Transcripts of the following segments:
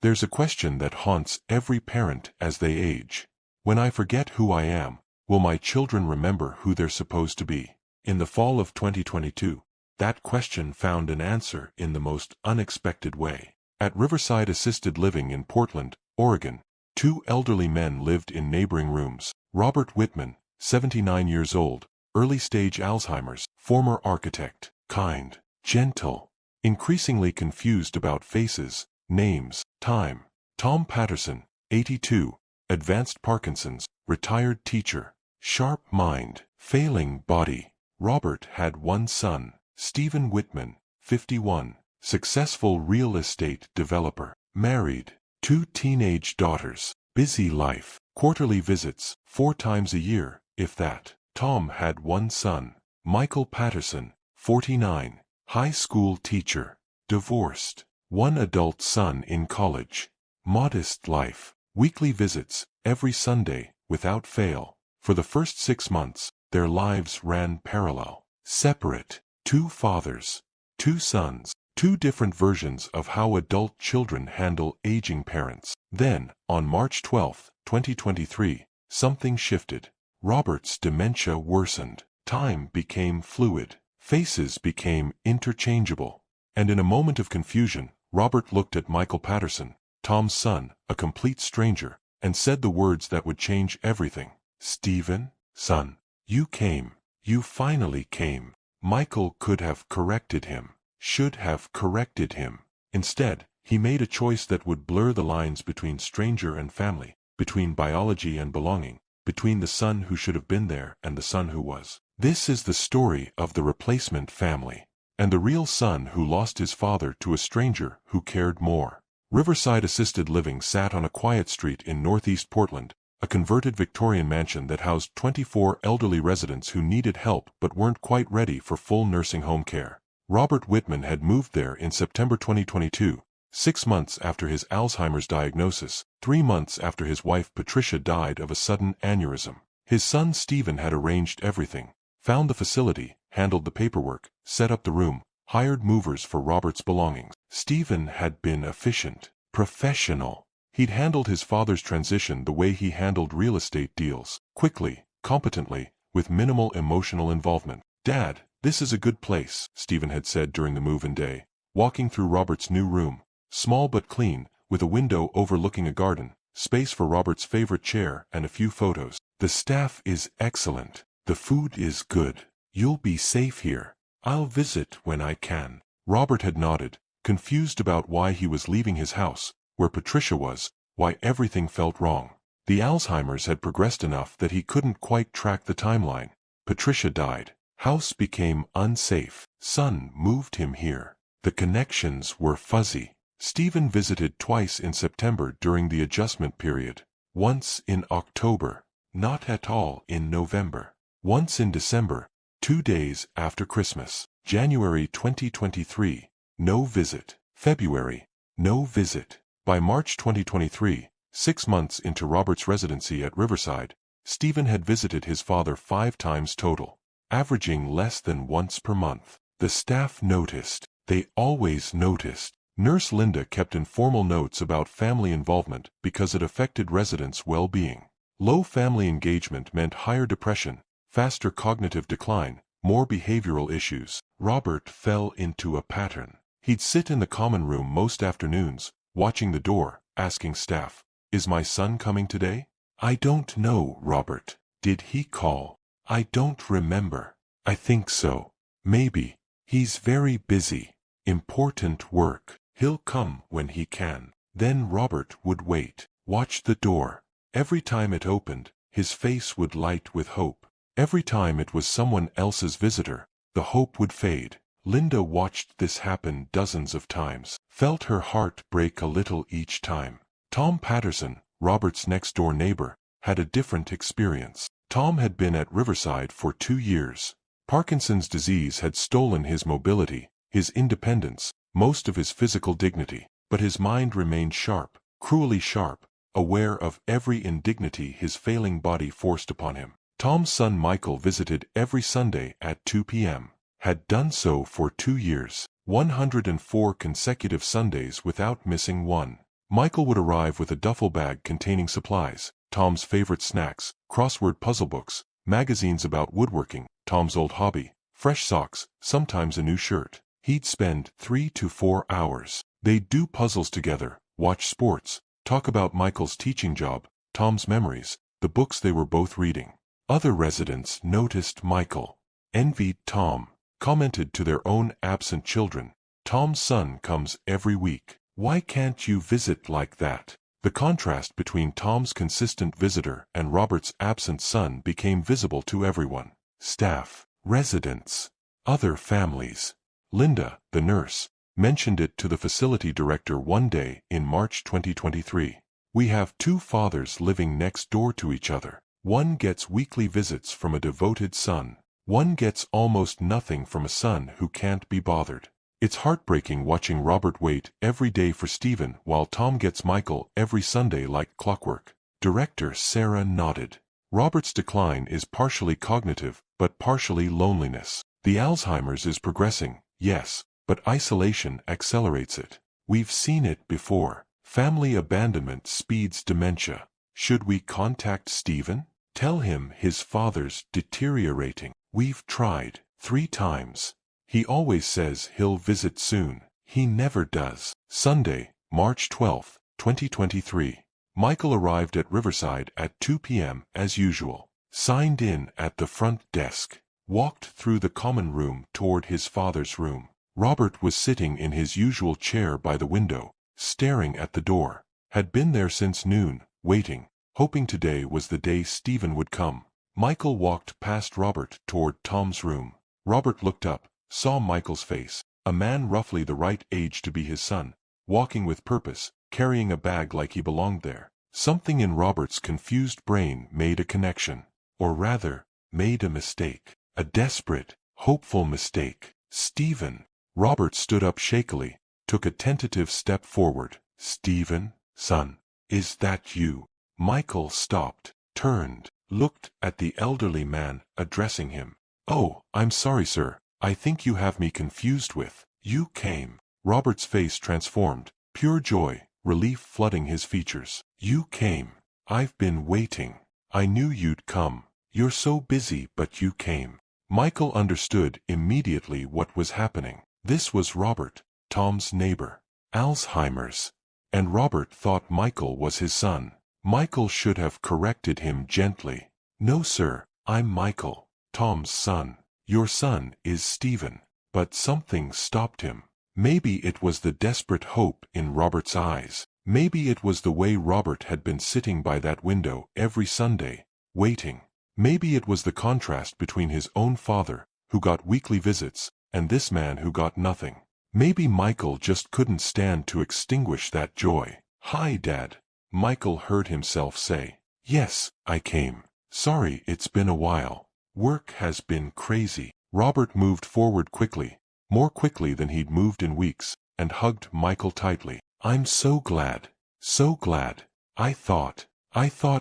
There's a question that haunts every parent as they age. When I forget who I am, will my children remember who they're supposed to be? In the fall of 2022, that question found an answer in the most unexpected way. At Riverside Assisted Living in Portland, Oregon, two elderly men lived in neighboring rooms. Robert Whitman, 79 years old, early-stage Alzheimer's, former architect, kind, gentle, increasingly confused about faces, names, time. Tom Patterson, 82, advanced Parkinson's, retired teacher, sharp mind, failing body. Robert had one son, Stephen Whitman, 51, successful real estate developer, married, two teenage daughters, busy life, quarterly visits, 4 times a year, if that. Tom had one son, Michael Patterson, 49, high school teacher, divorced, one adult son in college, modest life, weekly visits, every Sunday, without fail. For the first 6 months, their lives ran parallel, separate, 2 fathers, 2 sons, 2 different versions of how adult children handle aging parents. Then, on March 12, 2023, something shifted. Robert's dementia worsened. Time became fluid. Faces became interchangeable. And in a moment of confusion, Robert looked at Michael Patterson, Tom's son, a complete stranger, and said the words that would change everything. "Stephen, son, you came. You finally came." Michael could have corrected him, should have corrected him. Instead, he made a choice that would blur the lines between stranger and family, between biology and belonging, between the son who should have been there and the son who was. This is the story of the replacement family, and the real son who lost his father to a stranger who cared more. Riverside Assisted Living sat on a quiet street in northeast Portland, a converted Victorian mansion that housed 24 elderly residents who needed help but weren't quite ready for full nursing home care. Robert Whitman had moved there in September 2022, 6 months after his Alzheimer's diagnosis, 3 months after his wife Patricia died of a sudden aneurysm. His son Stephen had arranged everything, found the facility, handled the paperwork, set up the room, hired movers for Robert's belongings. Stephen had been efficient, professional. He'd handled his father's transition the way he handled real estate deals, quickly, competently, with minimal emotional involvement. "Dad, this is a good place," Stephen had said during the move-in day, walking through Robert's new room, small but clean, with a window overlooking a garden, space for Robert's favorite chair and a few photos. "The staff is excellent. The food is good. You'll be safe here. I'll visit when I can." Robert had nodded, confused about why he was leaving his house, where Patricia was, why everything felt wrong. The Alzheimer's had progressed enough that he couldn't quite track the timeline. Patricia died. House became unsafe. Son moved him here. The connections were fuzzy. Stephen visited twice in September during the adjustment period. Once in October. Not at all in November. Once in December, 2 days after Christmas. January 2023. No visit. February. No visit. By March 2023, 6 months into Robert's residency at Riverside, Stephen had visited his father 5 times total, averaging less than once per month. The staff noticed. They always noticed. Nurse Linda kept informal notes about family involvement because it affected residents' well-being. Low family engagement meant higher depression, faster cognitive decline, more behavioral issues. Robert fell into a pattern. He'd sit in the common room most afternoons, watching the door, asking staff, "Is my son coming today?" "I don't know, Robert. Did he call?" "I don't remember." "I think so. Maybe. He's very busy. Important work. He'll come when he can." Then Robert would wait, watch the door. Every time it opened, his face would light with hope. Every time it was someone else's visitor, the hope would fade. Linda watched this happen dozens of times, felt her heart break a little each time. Tom Patterson, Robert's next-door neighbor, had a different experience. Tom had been at Riverside for 2 years. Parkinson's disease had stolen his mobility, his independence, most of his physical dignity, but his mind remained sharp, cruelly sharp, aware of every indignity his failing body forced upon him. Tom's son Michael visited every Sunday at 2 p.m., had done so for 2 years, 104 consecutive Sundays without missing one. Michael would arrive with a duffel bag containing supplies, Tom's favorite snacks, crossword puzzle books, magazines about woodworking, Tom's old hobby, fresh socks, sometimes a new shirt. He'd spend 3 to 4 hours. They'd do puzzles together, watch sports, talk about Michael's teaching job, Tom's memories, the books they were both reading. Other residents noticed Michael, envied Tom, commented to their own absent children, "Tom's son comes every week. Why can't you visit like that?" The contrast between Tom's consistent visitor and Robert's absent son became visible to everyone. Staff, residents, other families. Linda, the nurse, mentioned it to the facility director one day in March 2023. "We have two fathers living next door to each other. One gets weekly visits from a devoted son. One gets almost nothing from a son who can't be bothered. It's heartbreaking watching Robert wait every day for Stephen while Tom gets Michael every Sunday like clockwork." Director Sarah nodded. "Robert's decline is partially cognitive, but partially loneliness. The Alzheimer's is progressing, yes, but isolation accelerates it. We've seen it before. Family abandonment speeds dementia. Should we contact Stephen? Tell him his father's deteriorating? We've tried 3 times. He always says he'll visit soon. He never does." Sunday, March 12, 2023. Michael arrived at Riverside at 2 p.m. as usual. Signed in at the front desk. Walked through the common room toward his father's room. Robert was sitting in his usual chair by the window, staring at the door. Had been there since noon, waiting, hoping today was the day Stephen would come. Michael walked past Robert toward Tom's room. Robert looked up, saw Michael's face, a man roughly the right age to be his son, walking with purpose, carrying a bag like he belonged there. Something in Robert's confused brain made a connection, or rather, made a mistake. A desperate, hopeful mistake. "Stephen." Robert stood up shakily, took a tentative step forward. "Stephen, son, is that you?" Michael stopped, turned, looked at the elderly man addressing him. "Oh, I'm sorry, sir. I think you have me confused with." "You came." Robert's face transformed, pure joy, relief flooding his features. "You came. I've been waiting. I knew you'd come. You're so busy, but you came." Michael understood immediately what was happening. This was Robert, Tom's neighbor. Alzheimer's. And Robert thought Michael was his son. Michael should have corrected him gently. "No, sir, I'm Michael, Tom's son. Your son is Stephen." But something stopped him. Maybe it was the desperate hope in Robert's eyes. Maybe it was the way Robert had been sitting by that window every Sunday, waiting. Maybe it was the contrast between his own father, who got weekly visits, and this man who got nothing. Maybe Michael just couldn't stand to extinguish that joy. "Hi, Dad," Michael heard himself say. "Yes, I came. Sorry it's been a while. Work has been crazy." Robert moved forward quickly, more quickly than he'd moved in weeks, and hugged Michael tightly. "I'm so glad. So glad. I thought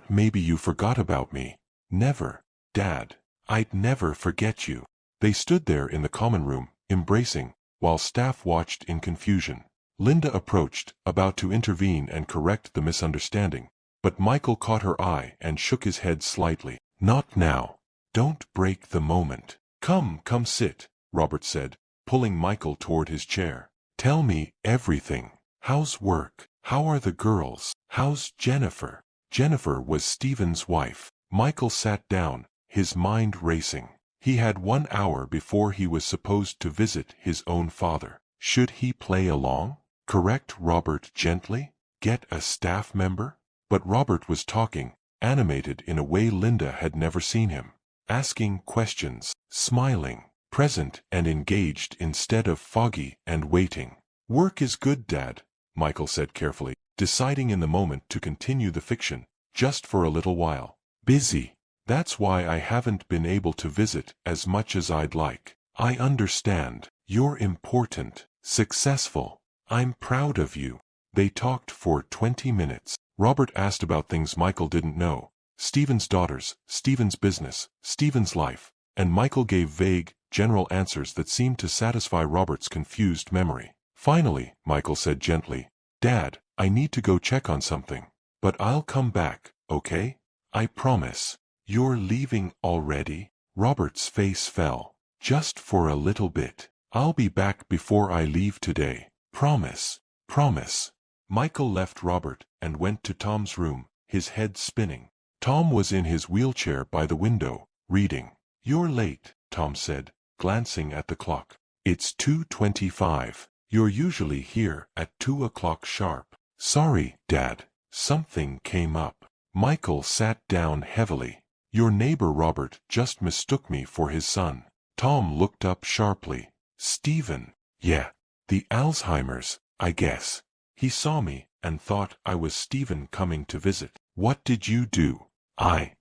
maybe you forgot about me." "Never, Dad. I'd never forget you." They stood there in the common room, embracing, while staff watched in confusion. Linda approached, about to intervene and correct the misunderstanding, but Michael caught her eye and shook his head slightly. "Not now. Don't break the moment." Come sit," Robert said, pulling Michael toward his chair. "Tell me everything. How's work? How are the girls? How's Jennifer?" Jennifer was Stephen's wife. Michael sat down, his mind racing. He had 1 hour before he was supposed to visit his own father. Should he play along? Correct Robert gently? Get a staff member? But Robert was talking, animated in a way Linda had never seen him. Asking questions, smiling, present and engaged instead of foggy and waiting. "Work is good, Dad," Michael said carefully, deciding in the moment to continue the fiction, just for a little while. "Busy. That's why I haven't been able to visit as much as I'd like. I understand. You're important, successful. I'm proud of you." They talked for 20 minutes. Robert asked about things Michael didn't know. Stephen's daughters, Stephen's business, Stephen's life, and Michael gave vague, general answers that seemed to satisfy Robert's confused memory. Finally, Michael said gently, Dad, I need to go check on something. But I'll come back, okay? I promise. You're leaving already? Robert's face fell. Just for a little bit. I'll be back before I leave today. Promise. Promise. Michael left Robert and went to Tom's room, his head spinning. Tom was in his wheelchair by the window, reading. You're late, Tom said, glancing at the clock. It's 2:25. You're usually here at 2 o'clock sharp. Sorry, Dad. Something came up. Michael sat down heavily. Your neighbor Robert just mistook me for his son. Tom looked up sharply. Stephen. Yeah. The Alzheimer's, I guess. He saw me and thought I was Stephen coming to visit. What did you do? I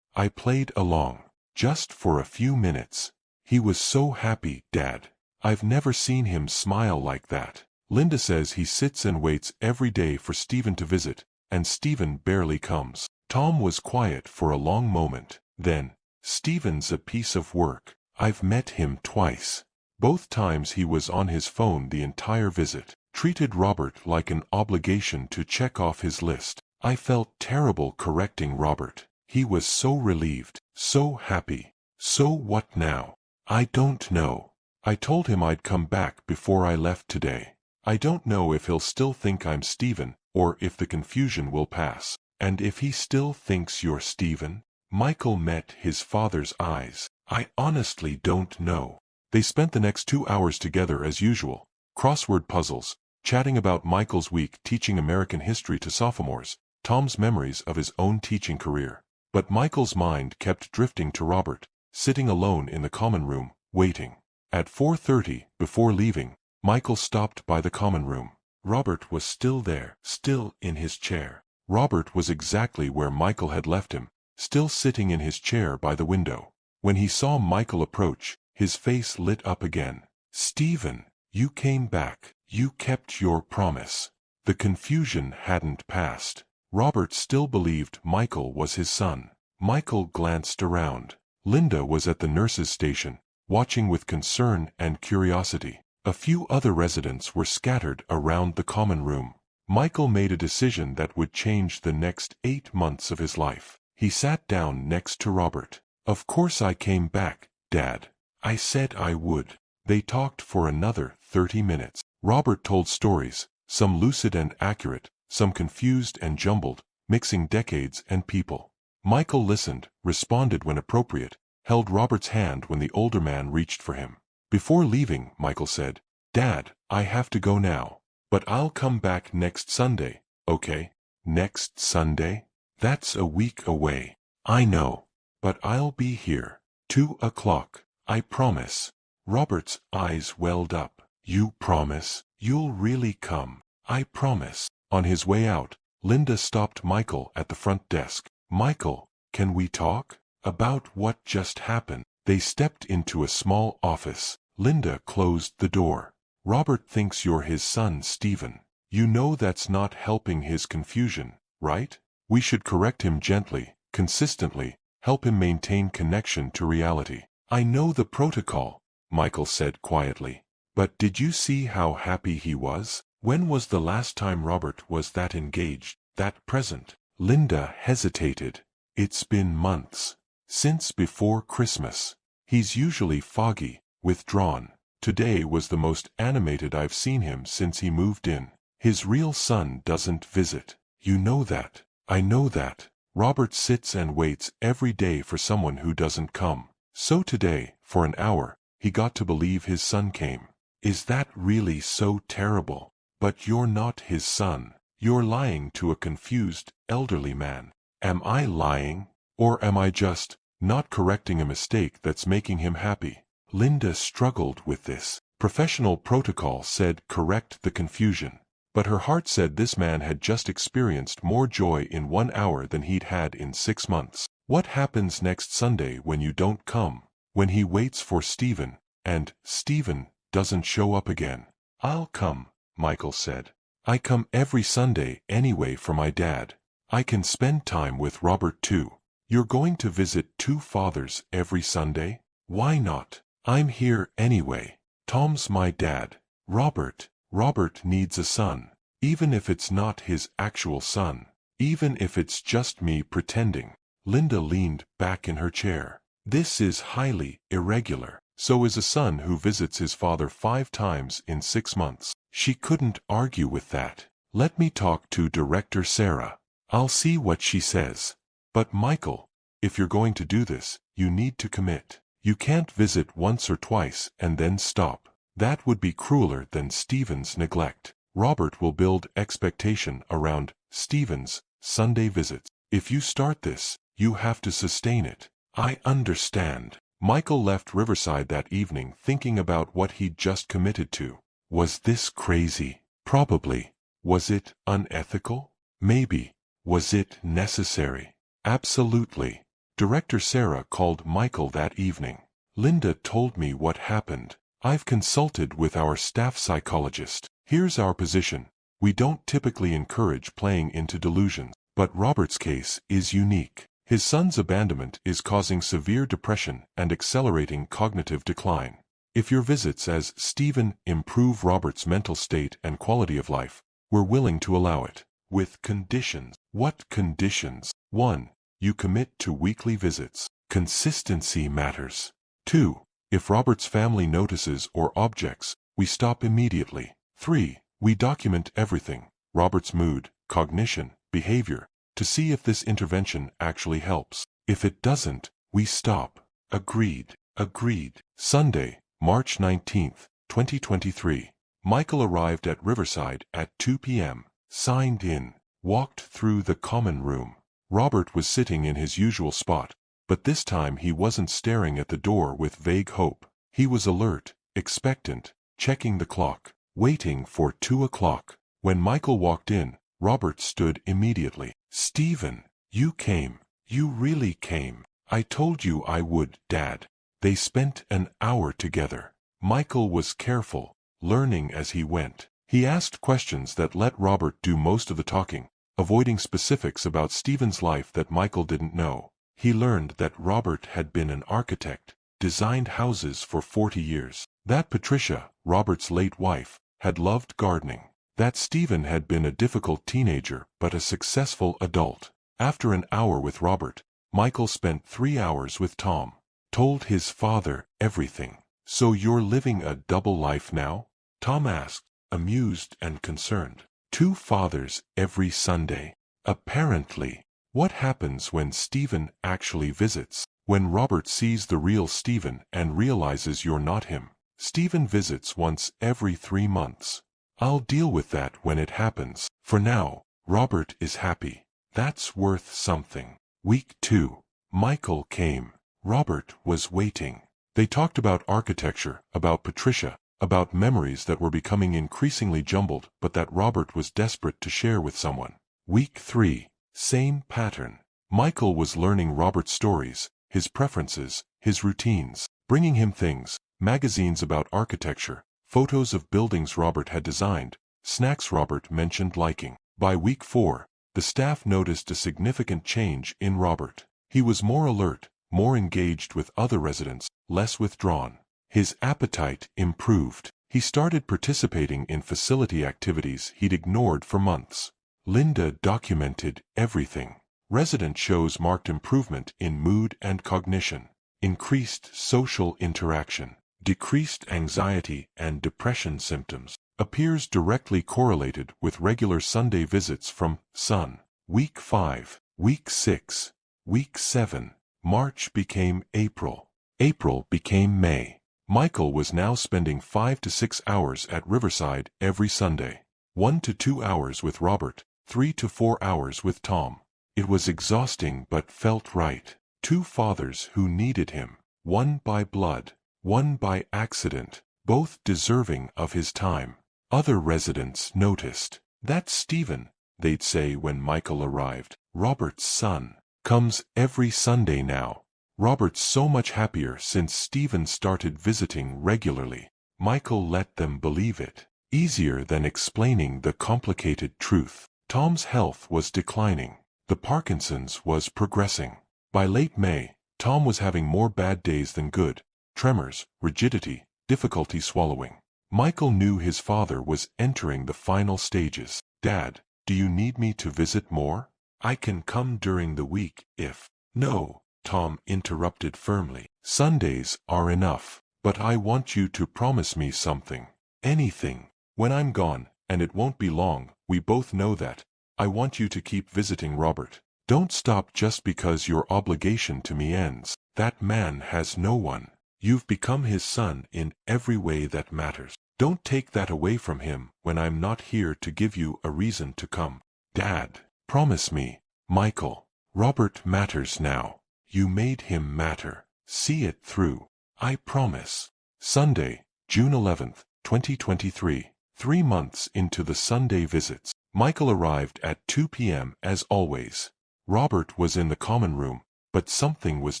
played along. Just for a few minutes. He was so happy, Dad. I've never seen him smile like that. Linda says he sits and waits every day for Stephen to visit, and Stephen barely comes. Tom was quiet for a long moment. Then, Stephen's a piece of work. I've met him twice. Both times he was on his phone the entire visit. Treated Robert like an obligation to check off his list. I felt terrible correcting Robert. He was so relieved, so happy. So what now? I don't know. I told him I'd come back before I left today. I don't know if he'll still think I'm Stephen, or if the confusion will pass. And if he still thinks you're Stephen? Michael met his father's eyes. I honestly don't know. They spent the next 2 hours together as usual. Crossword puzzles, chatting about Michael's week teaching American history to sophomores, Tom's memories of his own teaching career. But Michael's mind kept drifting to Robert, sitting alone in the common room, waiting. At 4:30, before leaving, Michael stopped by the common room. Robert was still there, still in his chair. Robert was exactly where Michael had left him, still sitting in his chair by the window. When he saw Michael approach, his face lit up again. Stephen, you came back. You kept your promise. The confusion hadn't passed. Robert still believed Michael was his son. Michael glanced around. Linda was at the nurse's station, watching with concern and curiosity. A few other residents were scattered around the common room. Michael made a decision that would change the next 8 months of his life. He sat down next to Robert. Of course I came back, Dad. I said I would. They talked for another 30 minutes. Robert told stories, some lucid and accurate, some confused and jumbled, mixing decades and people. Michael listened, responded when appropriate, held Robert's hand when the older man reached for him. Before leaving, Michael said, Dad, I have to go now. But I'll come back next Sunday, okay? Next Sunday? That's a week away. I know. But I'll be here. 2 o'clock. I promise. Robert's eyes welled up. You promise? You'll really come? I promise. On his way out, Linda stopped Michael at the front desk. Michael, can we talk? About what just happened? They stepped into a small office. Linda closed the door. Robert thinks you're his son, Stephen. You know that's not helping his confusion, right? We should correct him gently, consistently, help him maintain connection to reality. I know the protocol, Michael said quietly. But did you see how happy he was? When was the last time Robert was that engaged, that present? Linda hesitated. It's been months. Since before Christmas. He's usually foggy, withdrawn. Today was the most animated I've seen him since he moved in. His real son doesn't visit. You know that. I know that. Robert sits and waits every day for someone who doesn't come. So today, for an hour, he got to believe his son came. Is that really so terrible? But you're not his son. You're lying to a confused, elderly man. Am I lying? Or am I just not correcting a mistake that's making him happy? Linda struggled with this. Professional protocol said correct the confusion. But her heart said this man had just experienced more joy in 1 hour than he'd had in 6 months. What happens next Sunday when you don't come? When he waits for Stephen, and Stephen doesn't show up again? I'll come, Michael said. I come every Sunday anyway for my dad. I can spend time with Robert too. You're going to visit 2 fathers every Sunday? Why not? I'm here anyway. Tom's my dad. Robert needs a son. Even if it's not his actual son. Even if it's just me pretending. Linda leaned back in her chair. This is highly irregular. So is a son who visits his father 5 times in 6 months. She couldn't argue with that. Let me talk to Director Sarah. I'll see what she says. But Michael, if you're going to do this, you need to commit. You can't visit once or twice and then stop. That would be crueler than Stephen's neglect. Robert will build expectation around Stephen's Sunday visits. If you start this, you have to sustain it. I understand. Michael left Riverside that evening thinking about what he'd just committed to. Was this crazy? Probably. Was it unethical? Maybe. Was it necessary? Absolutely. Director Sarah called Michael that evening. Linda told me what happened. I've consulted with our staff psychologist. Here's our position. We don't typically encourage playing into delusions, but Robert's case is unique. His son's abandonment is causing severe depression and accelerating cognitive decline. If your visits as Stephen improve Robert's mental state and quality of life, we're willing to allow it. With conditions. What conditions? 1. You commit to weekly visits. Consistency matters. 2. If Robert's family notices or objects, we stop immediately. 3. We document everything, Robert's mood, cognition, behavior, to see if this intervention actually helps. If it doesn't, we stop. Agreed. Agreed. Sunday, March 19, 2023. Michael arrived at Riverside at 2 p.m., signed in, walked through the common room. Robert was sitting in his usual spot, but this time he wasn't staring at the door with vague hope. He was alert, expectant, checking the clock, waiting for 2 o'clock. When Michael walked in, Robert stood immediately. Stephen, you came. You really came. I told you I would, Dad. They spent an hour together. Michael was careful, learning as he went. He asked questions that let Robert do most of the talking, avoiding specifics about Stephen's life that Michael didn't know. He learned that Robert had been an architect, designed houses for 40 years. That Patricia, Robert's late wife, had loved gardening. That Stephen had been a difficult teenager but a successful adult. After an hour with Robert, Michael spent 3 hours with Tom. Told his father everything. So you're living a double life now? Tom asked, amused and concerned. 2 fathers every Sunday. Apparently. What happens when Stephen actually visits? When Robert sees the real Stephen and realizes you're not him. Stephen visits once every 3 months. I'll deal with that when it happens. For now, Robert is happy. That's worth something. Week 2. Michael came. Robert was waiting. They talked about architecture, about Patricia, about memories that were becoming increasingly jumbled but that Robert was desperate to share with someone. Week 3. Same pattern. Michael was learning Robert's stories, his preferences, his routines, bringing him things, magazines about architecture, photos of buildings Robert had designed, snacks Robert mentioned liking. By week 4, the staff noticed a significant change in Robert. He was more alert, more engaged with other residents, less withdrawn. His appetite improved. He started participating in facility activities he'd ignored for months. Linda documented everything. Resident shows marked improvement in mood and cognition, increased social interaction, decreased anxiety and depression symptoms, appears directly correlated with regular Sunday visits from son. Week 5, Week 6, Week 7. March became April. April became May. Michael was now spending 5 to 6 hours at Riverside every Sunday. 1 to 2 hours with Robert, 3 to 4 hours with Tom. It was exhausting but felt right. 2 fathers who needed him, one by blood, one by accident, both deserving of his time. Other residents noticed. That's Stephen, they'd say when Michael arrived. Robert's son. Comes every Sunday now. Robert's so much happier since Stephen started visiting regularly. Michael let them believe it. Easier than explaining the complicated truth. Tom's health was declining. The Parkinson's was progressing. By late May, Tom was having more bad days than good. Tremors, rigidity, difficulty swallowing. Michael knew his father was entering the final stages. Dad, do you need me to visit more? I can come during the week if— No, Tom interrupted firmly. Sundays are enough. But I want you to promise me something. Anything. When I'm gone, and it won't be long, we both know that, I want you to keep visiting Robert. Don't stop just because your obligation to me ends. That man has no one. You've become his son in every way that matters. Don't take that away from him when I'm not here to give you a reason to come. Dad, promise me, Michael. Robert matters now. You made him matter. See it through. I promise. Sunday, June 11th, 2023. 3 months into the Sunday visits, Michael arrived at 2 p.m. as always. Robert was in the common room, but something was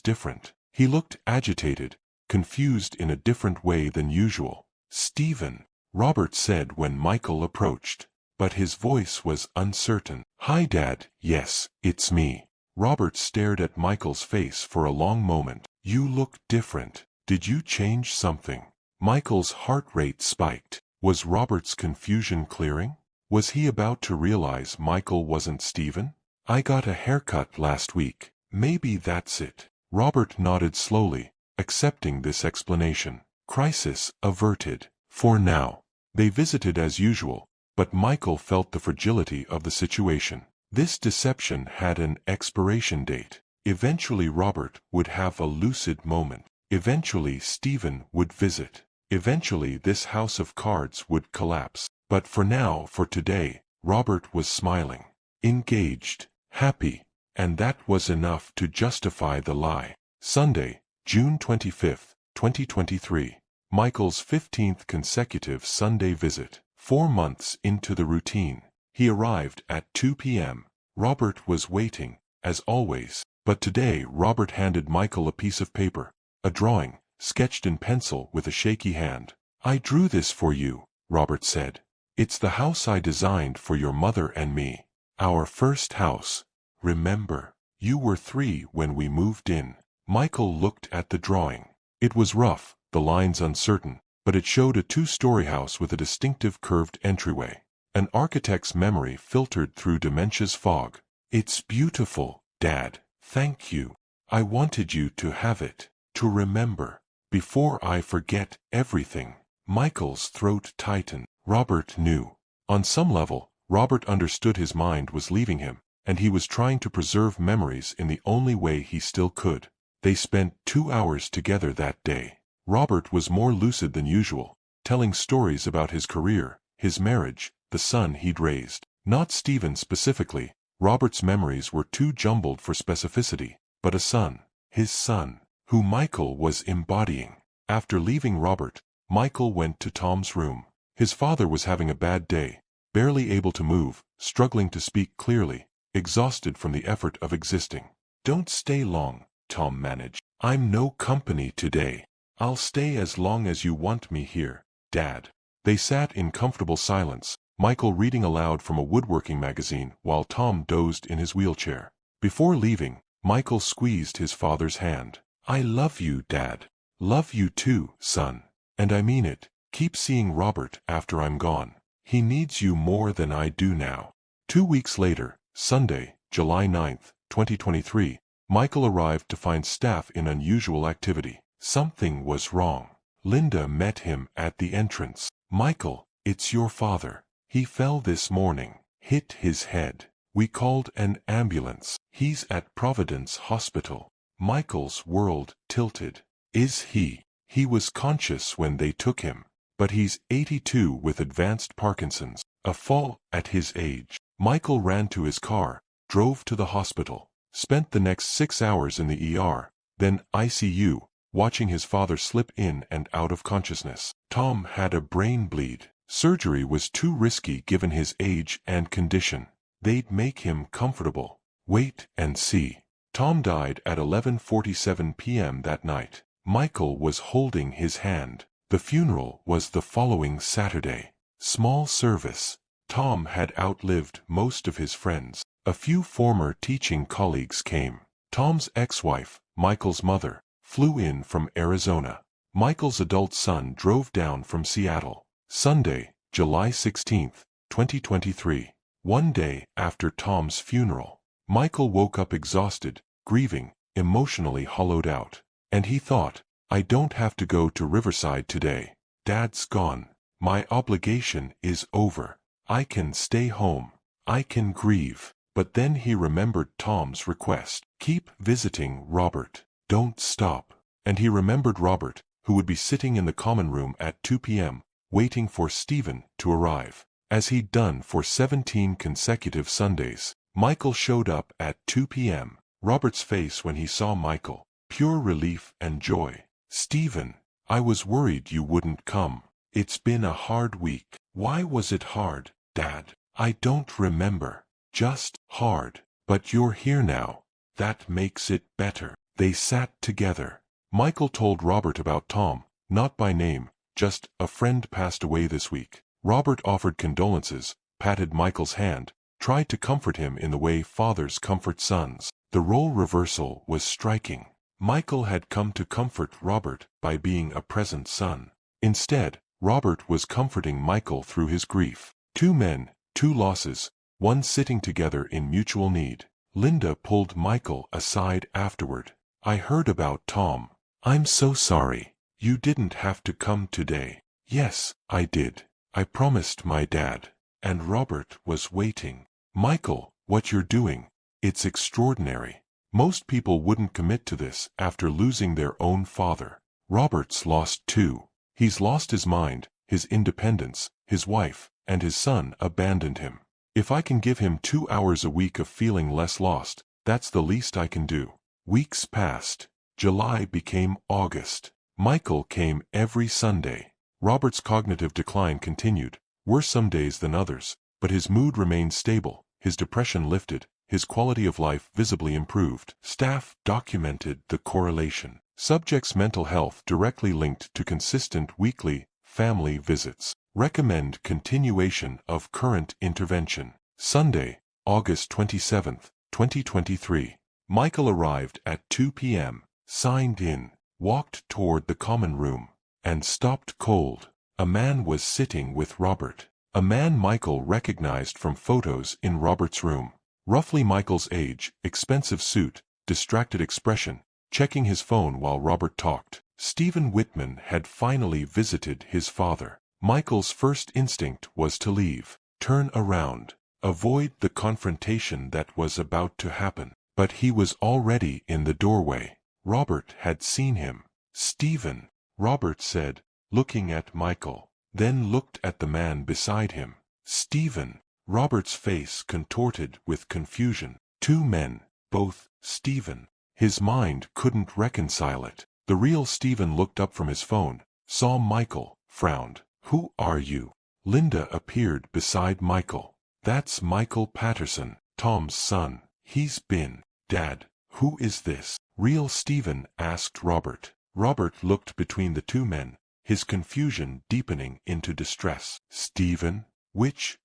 different. He looked agitated, confused in a different way than usual. Stephen, Robert said when Michael approached, but his voice was uncertain. Hi Dad, yes, it's me. Robert stared at Michael's face for a long moment. You look different. Did you change something? Michael's heart rate spiked. Was Robert's confusion clearing? Was he about to realize Michael wasn't Stephen? I got a haircut last week. Maybe that's it. Robert nodded slowly, accepting this explanation. Crisis averted. For now. They visited as usual, but Michael felt the fragility of the situation. This deception had an expiration date. Eventually Robert would have a lucid moment. Eventually Stephen would visit. Eventually this house of cards would collapse. But for now, for today, Robert was smiling, engaged, happy, and that was enough to justify the lie. Sunday, June 25th, 2023. Michael's 15th consecutive Sunday visit. 4 months into the routine. He arrived at 2 p.m. Robert was waiting, as always. But today Robert handed Michael a piece of paper, a drawing, sketched in pencil with a shaky hand. I drew this for you, Robert said. It's the house I designed for your mother and me. Our first house. Remember, you were 3 when we moved in. Michael looked at the drawing. It was rough, the lines uncertain, but it showed a 2-story house with a distinctive curved entryway. An architect's memory filtered through dementia's fog. It's beautiful, Dad. Thank you. I wanted you to have it, to remember, before I forget everything. Michael's throat tightened. Robert knew. On some level, Robert understood his mind was leaving him, and he was trying to preserve memories in the only way he still could. They spent 2 hours together that day. Robert was more lucid than usual, telling stories about his career, his marriage, the son he'd raised. Not Stephen specifically. Robert's memories were too jumbled for specificity, but a son, his son, who Michael was embodying. After leaving Robert, Michael went to Tom's room. His father was having a bad day, barely able to move, struggling to speak clearly, exhausted from the effort of existing. Don't stay long, Tom managed. I'm no company today. I'll stay as long as you want me here, Dad. They sat in comfortable silence, Michael reading aloud from a woodworking magazine while Tom dozed in his wheelchair. Before leaving, Michael squeezed his father's hand. I love you, Dad. Love you too, son. And I mean it. Keep seeing Robert after I'm gone. He needs you more than I do now. 2 weeks later, Sunday, July 9th, 2023, Michael arrived to find staff in unusual activity. Something was wrong. Linda met him at the entrance. Michael, it's your father. He fell this morning, hit his head. We called an ambulance. He's at Providence Hospital. Michael's world tilted. Is he? He was conscious when they took him. But he's 82 with advanced Parkinson's. A fall at his age. Michael ran to his car, drove to the hospital, spent the next 6 hours in the ER, then ICU, watching his father slip in and out of consciousness. Tom had a brain bleed. Surgery was too risky given his age and condition. They'd make him comfortable. Wait and see. Tom died at 11:47 p.m. that night. Michael was holding his hand. The funeral was the following Saturday. Small service. Tom had outlived most of his friends. A few former teaching colleagues came. Tom's ex-wife, Michael's mother, flew in from Arizona. Michael's adult son drove down from Seattle. Sunday, July 16th, 2023. One day after Tom's funeral, Michael woke up exhausted, grieving, emotionally hollowed out. And he thought, I don't have to go to Riverside today. Dad's gone. My obligation is over. I can stay home. I can grieve. But then he remembered Tom's request. Keep visiting Robert. Don't stop. And he remembered Robert, who would be sitting in the common room at 2 p.m., waiting for Stephen to arrive. As he'd done for 17 consecutive Sundays, Michael showed up at 2 p.m. Robert's face when he saw Michael, pure relief and joy. Stephen, I was worried you wouldn't come. It's been a hard week. Why was it hard, Dad? I don't remember. Just hard. But you're here now. That makes it better. They sat together. Michael told Robert about Tom, not by name, just a friend passed away this week. Robert offered condolences, patted Michael's hand, tried to comfort him in the way fathers comfort sons. The role reversal was striking. Michael had come to comfort Robert by being a present son. Instead, Robert was comforting Michael through his grief. Two men, two losses, one sitting together in mutual need. Linda pulled Michael aside afterward. I heard about Tom. I'm so sorry. You didn't have to come today. Yes, I did. I promised my dad. And Robert was waiting. Michael, what you're doing, it's extraordinary. Most people wouldn't commit to this after losing their own father. Robert's lost too. He's lost his mind, his independence, his wife, and his son abandoned him. If I can give him 2 hours a week of feeling less lost, that's the least I can do. Weeks passed. July became August. Michael came every Sunday. Robert's cognitive decline continued, worse some days than others, but his mood remained stable, his depression lifted, his quality of life visibly improved. Staff documented the correlation. Subject's mental health directly linked to consistent weekly family visits. Recommend continuation of current intervention. Sunday, August 27, 2023. Michael arrived at 2 p.m., signed in, walked toward the common room, and stopped cold. A man was sitting with Robert. A man Michael recognized from photos in Robert's room. Roughly Michael's age, expensive suit, distracted expression, checking his phone while Robert talked. Stephen Whitman had finally visited his father. Michael's first instinct was to leave, turn around, avoid the confrontation that was about to happen. But he was already in the doorway. Robert had seen him. Stephen, Robert said, looking at Michael, then looked at the man beside him. Stephen, Robert's face contorted with confusion. Two men, both Stephen. His mind couldn't reconcile it. The real Stephen looked up from his phone, saw Michael, frowned. Who are you? Linda appeared beside Michael. That's Michael Patterson, Tom's son. He's been. Dad, who is this? Real Stephen asked Robert. Robert looked between the two men, his confusion deepening into distress. Stephen? Which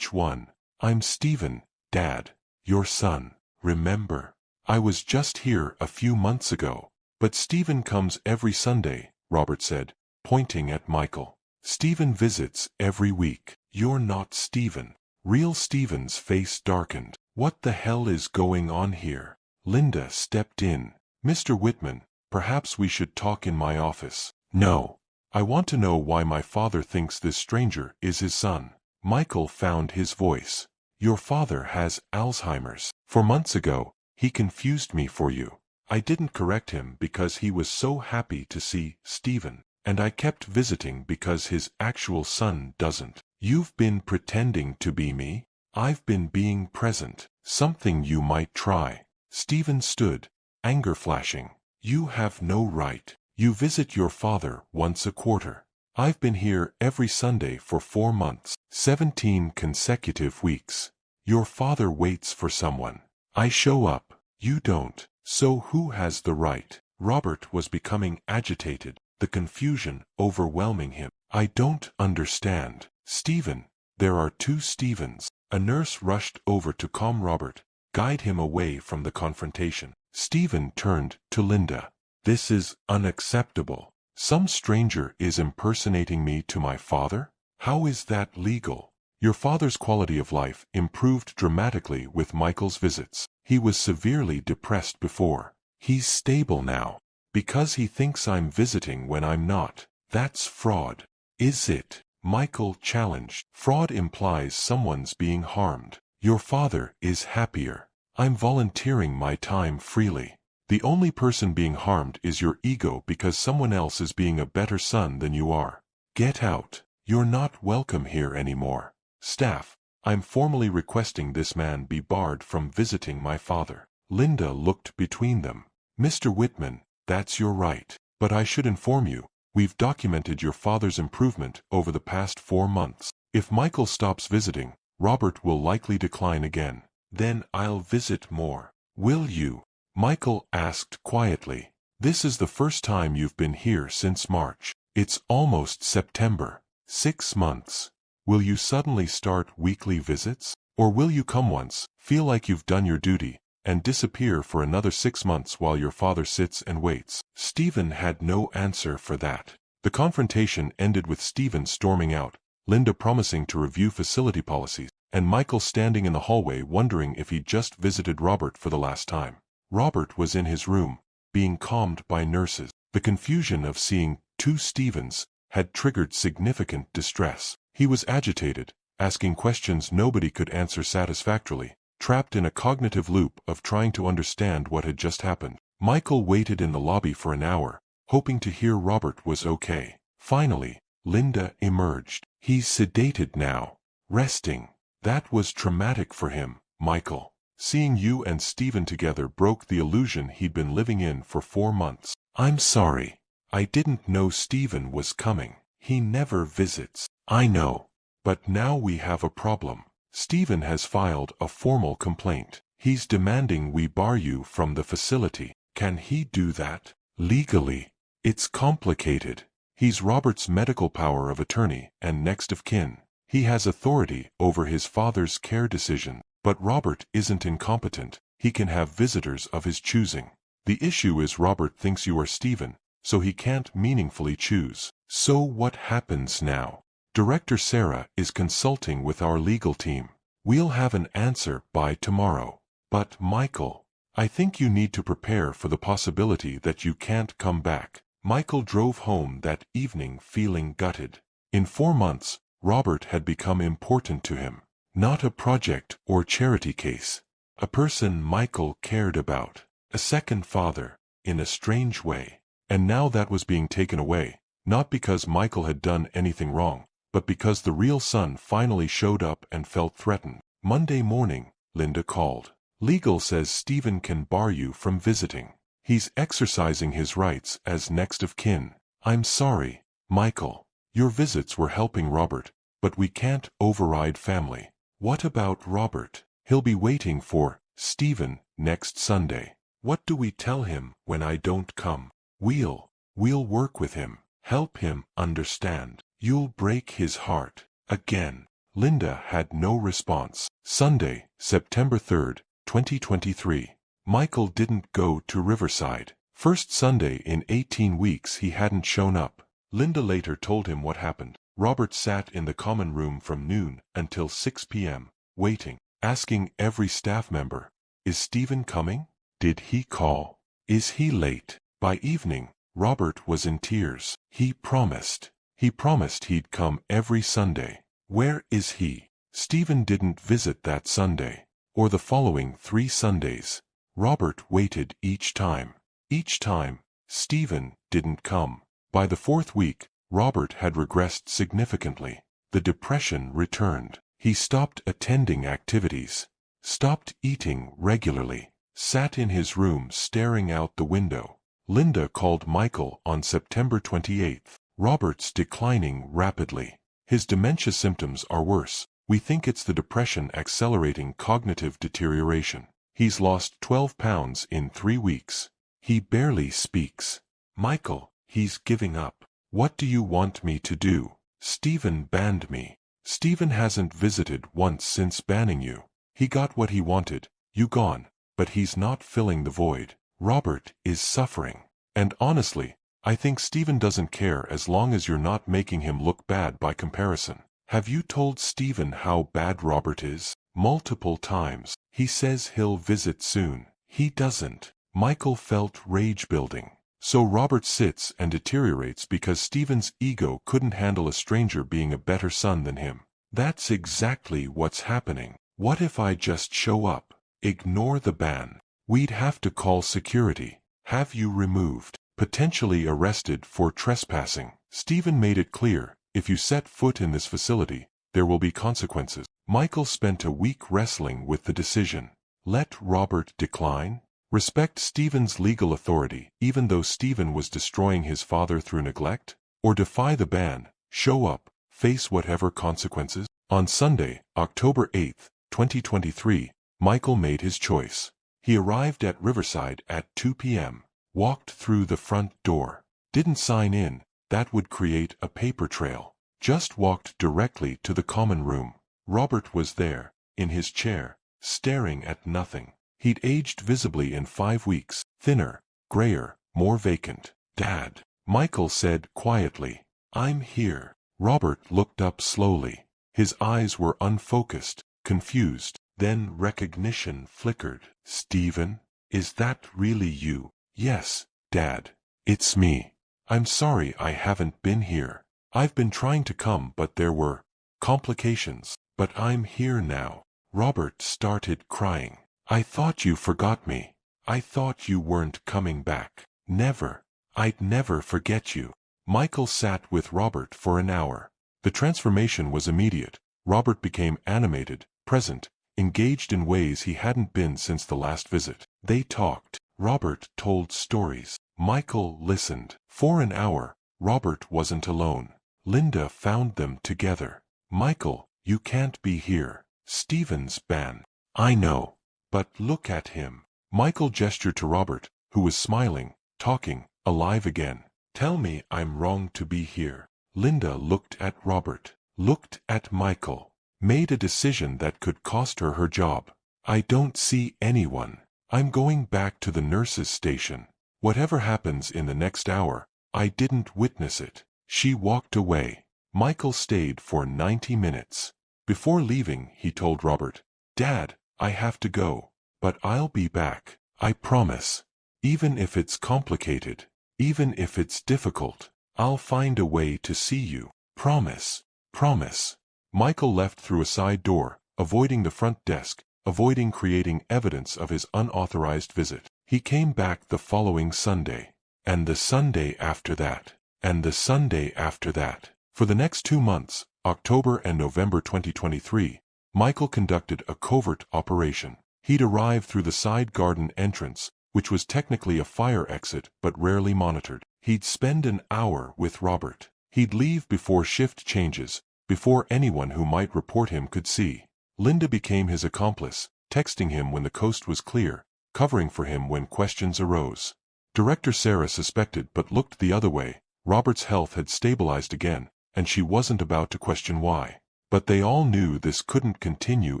one? I'm Stephen, Dad, your son. Remember? I was just here a few months ago. But Stephen comes every Sunday, Robert said, pointing at Michael. Stephen visits every week. You're not Stephen. Real Stephen's face darkened. What the hell is going on here? Linda stepped in. Mr. Whitman, perhaps we should talk in my office. No. I want to know why my father thinks this stranger is his son. Michael found his voice. Your father has Alzheimer's. 4 months ago, he confused me for you. I didn't correct him because he was so happy to see Stephen, and I kept visiting because his actual son doesn't. You've been pretending to be me? I've been being present. Something you might try. Stephen stood, anger flashing. You have no right. You visit your father once a quarter. I've been here every Sunday for 4 months, 17 consecutive weeks. Your father waits for someone. I show up. You don't. So who has the right? Robert was becoming agitated, the confusion overwhelming him. I don't understand. Stephen, there are 2 Stephens. A nurse rushed over to calm Robert, guide him away from the confrontation. Stephen turned to Linda. This is unacceptable. Some stranger is impersonating me to my father? How is that legal? Your father's quality of life improved dramatically with Michael's visits. He was severely depressed before. He's stable now. Because he thinks I'm visiting when I'm not. That's fraud. Is it? Michael challenged. Fraud implies someone's being harmed. Your father is happier. I'm volunteering my time freely. The only person being harmed is your ego because someone else is being a better son than you are. Get out. You're not welcome here anymore. Staff, I'm formally requesting this man be barred from visiting my father. Linda looked between them. Mr. Whitman, that's your right. But I should inform you, we've documented your father's improvement over the past 4 months. If Michael stops visiting, Robert will likely decline again. Then I'll visit more. Will you? Michael asked quietly. This is the first time you've been here since March. It's almost September. 6 months. Will you suddenly start weekly visits? Or will you come once, feel like you've done your duty, and disappear for another 6 months while your father sits and waits? Stephen had no answer for that. The confrontation ended with Stephen storming out, Linda promising to review facility policies, and Michael standing in the hallway wondering if he'd just visited Robert for the last time. Robert was in his room, being calmed by nurses. The confusion of seeing 2 Stephens had triggered significant distress. He was agitated, asking questions nobody could answer satisfactorily, trapped in a cognitive loop of trying to understand what had just happened. Michael waited in the lobby for an hour, hoping to hear Robert was okay. Finally, Linda emerged. He's sedated now. Resting. That was traumatic for him, Michael. Seeing you and Stephen together broke the illusion he'd been living in for 4 months. I'm sorry. I didn't know Stephen was coming. He never visits. I know. But now we have a problem. Stephen has filed a formal complaint. He's demanding we bar you from the facility. Can he do that? Legally? It's complicated. He's Robert's medical power of attorney and next of kin. He has authority over his father's care decision. But Robert isn't incompetent. He can have visitors of his choosing. The issue is Robert thinks you are Stephen, so he can't meaningfully choose. So what happens now? Director Sarah is consulting with our legal team. We'll have an answer by tomorrow. But Michael, I think you need to prepare for the possibility that you can't come back. Michael drove home that evening feeling gutted. In 4 months, Robert had become important to him. Not a project or charity case. A person Michael cared about. A second father, in a strange way. And now that was being taken away, not because Michael had done anything wrong, but because the real son finally showed up and felt threatened. Monday morning, Linda called. Legal says Stephen can bar you from visiting. He's exercising his rights as next of kin. I'm sorry, Michael. Your visits were helping Robert, but we can't override family. What about Robert? He'll be waiting for Stephen next Sunday. What do we tell him when I don't come? We'll work with him, help him understand. You'll break his heart. Again. Linda had no response. Sunday, September 3rd, 2023. Michael didn't go to Riverside. First Sunday in 18 weeks he hadn't shown up. Linda later told him what happened. Robert sat in the common room from noon until 6 p.m., waiting, asking every staff member, is Stephen coming? Did he call? Is he late? By evening, Robert was in tears. He promised he'd come every Sunday. Where is he? Stephen didn't visit that Sunday, or the following 3 Sundays. Robert waited each time. Each time, Stephen didn't come. By the 4th week, Robert had regressed significantly. The depression returned. He stopped attending activities, stopped eating regularly, sat in his room staring out the window. Linda called Michael on September 28th. Robert's declining rapidly. His dementia symptoms are worse. We think it's the depression accelerating cognitive deterioration. He's lost 12 pounds in 3 weeks. He barely speaks. Michael, he's giving up. What do you want me to do? Stephen banned me. Stephen hasn't visited once since banning you. He got what he wanted, you gone, but he's not filling the void. Robert is suffering. And honestly, I think Stephen doesn't care as long as you're not making him look bad by comparison. Have you told Stephen how bad Robert is? Multiple times. He says he'll visit soon. He doesn't. Michael felt rage building. So Robert sits and deteriorates because Stephen's ego couldn't handle a stranger being a better son than him. That's exactly what's happening. What if I just show up? Ignore the ban. We'd have to call security. Have you removed. Potentially arrested for trespassing. Stephen made it clear, if you set foot in this facility, there will be consequences. Michael spent a week wrestling with the decision. Let Robert decline? Respect Stephen's legal authority, even though Stephen was destroying his father through neglect? Or defy the ban, show up, face whatever consequences? On Sunday, October 8, 2023, Michael made his choice. He arrived at Riverside at 2 p.m., walked through the front door, didn't sign in, that would create a paper trail, just walked directly to the common room. Robert was there, in his chair, staring at nothing. He'd aged visibly in 5 weeks, thinner, grayer, more vacant. Dad, Michael said quietly. I'm here. Robert looked up slowly. His eyes were unfocused, confused. Then recognition flickered. Stephen, is that really you? Yes, Dad. It's me. I'm sorry I haven't been here. I've been trying to come but there were complications. But I'm here now. Robert started crying. I thought you forgot me. I thought you weren't coming back. Never. I'd never forget you. Michael sat with Robert for an hour. The transformation was immediate. Robert became animated, present, engaged in ways he hadn't been since the last visit. They talked. Robert told stories. Michael listened. For an hour, Robert wasn't alone. Linda found them together. Michael, you can't be here. Stephen's ban. I know. But look at him. Michael gestured to Robert, who was smiling, talking, alive again. Tell me I'm wrong to be here. Linda looked at Robert, looked at Michael, made a decision that could cost her her job. I don't see anyone. I'm going back to the nurse's station. Whatever happens in the next hour, I didn't witness it. She walked away. Michael stayed for 90 minutes. Before leaving, he told Robert, Dad, I have to go, but I'll be back. I promise. Even if it's complicated, even if it's difficult, I'll find a way to see you. Promise. Promise. Michael left through a side door, avoiding the front desk, avoiding creating evidence of his unauthorized visit. He came back the following Sunday, and the Sunday after that, and the Sunday after that. For the next 2 months, October and November 2023, Michael conducted a covert operation. He'd arrive through the side garden entrance, which was technically a fire exit but rarely monitored. He'd spend an hour with Robert. He'd leave before shift changes, before anyone who might report him could see. Linda became his accomplice, texting him when the coast was clear, covering for him when questions arose. Director Sarah suspected but looked the other way. Robert's health had stabilized again, and she wasn't about to question why. But they all knew this couldn't continue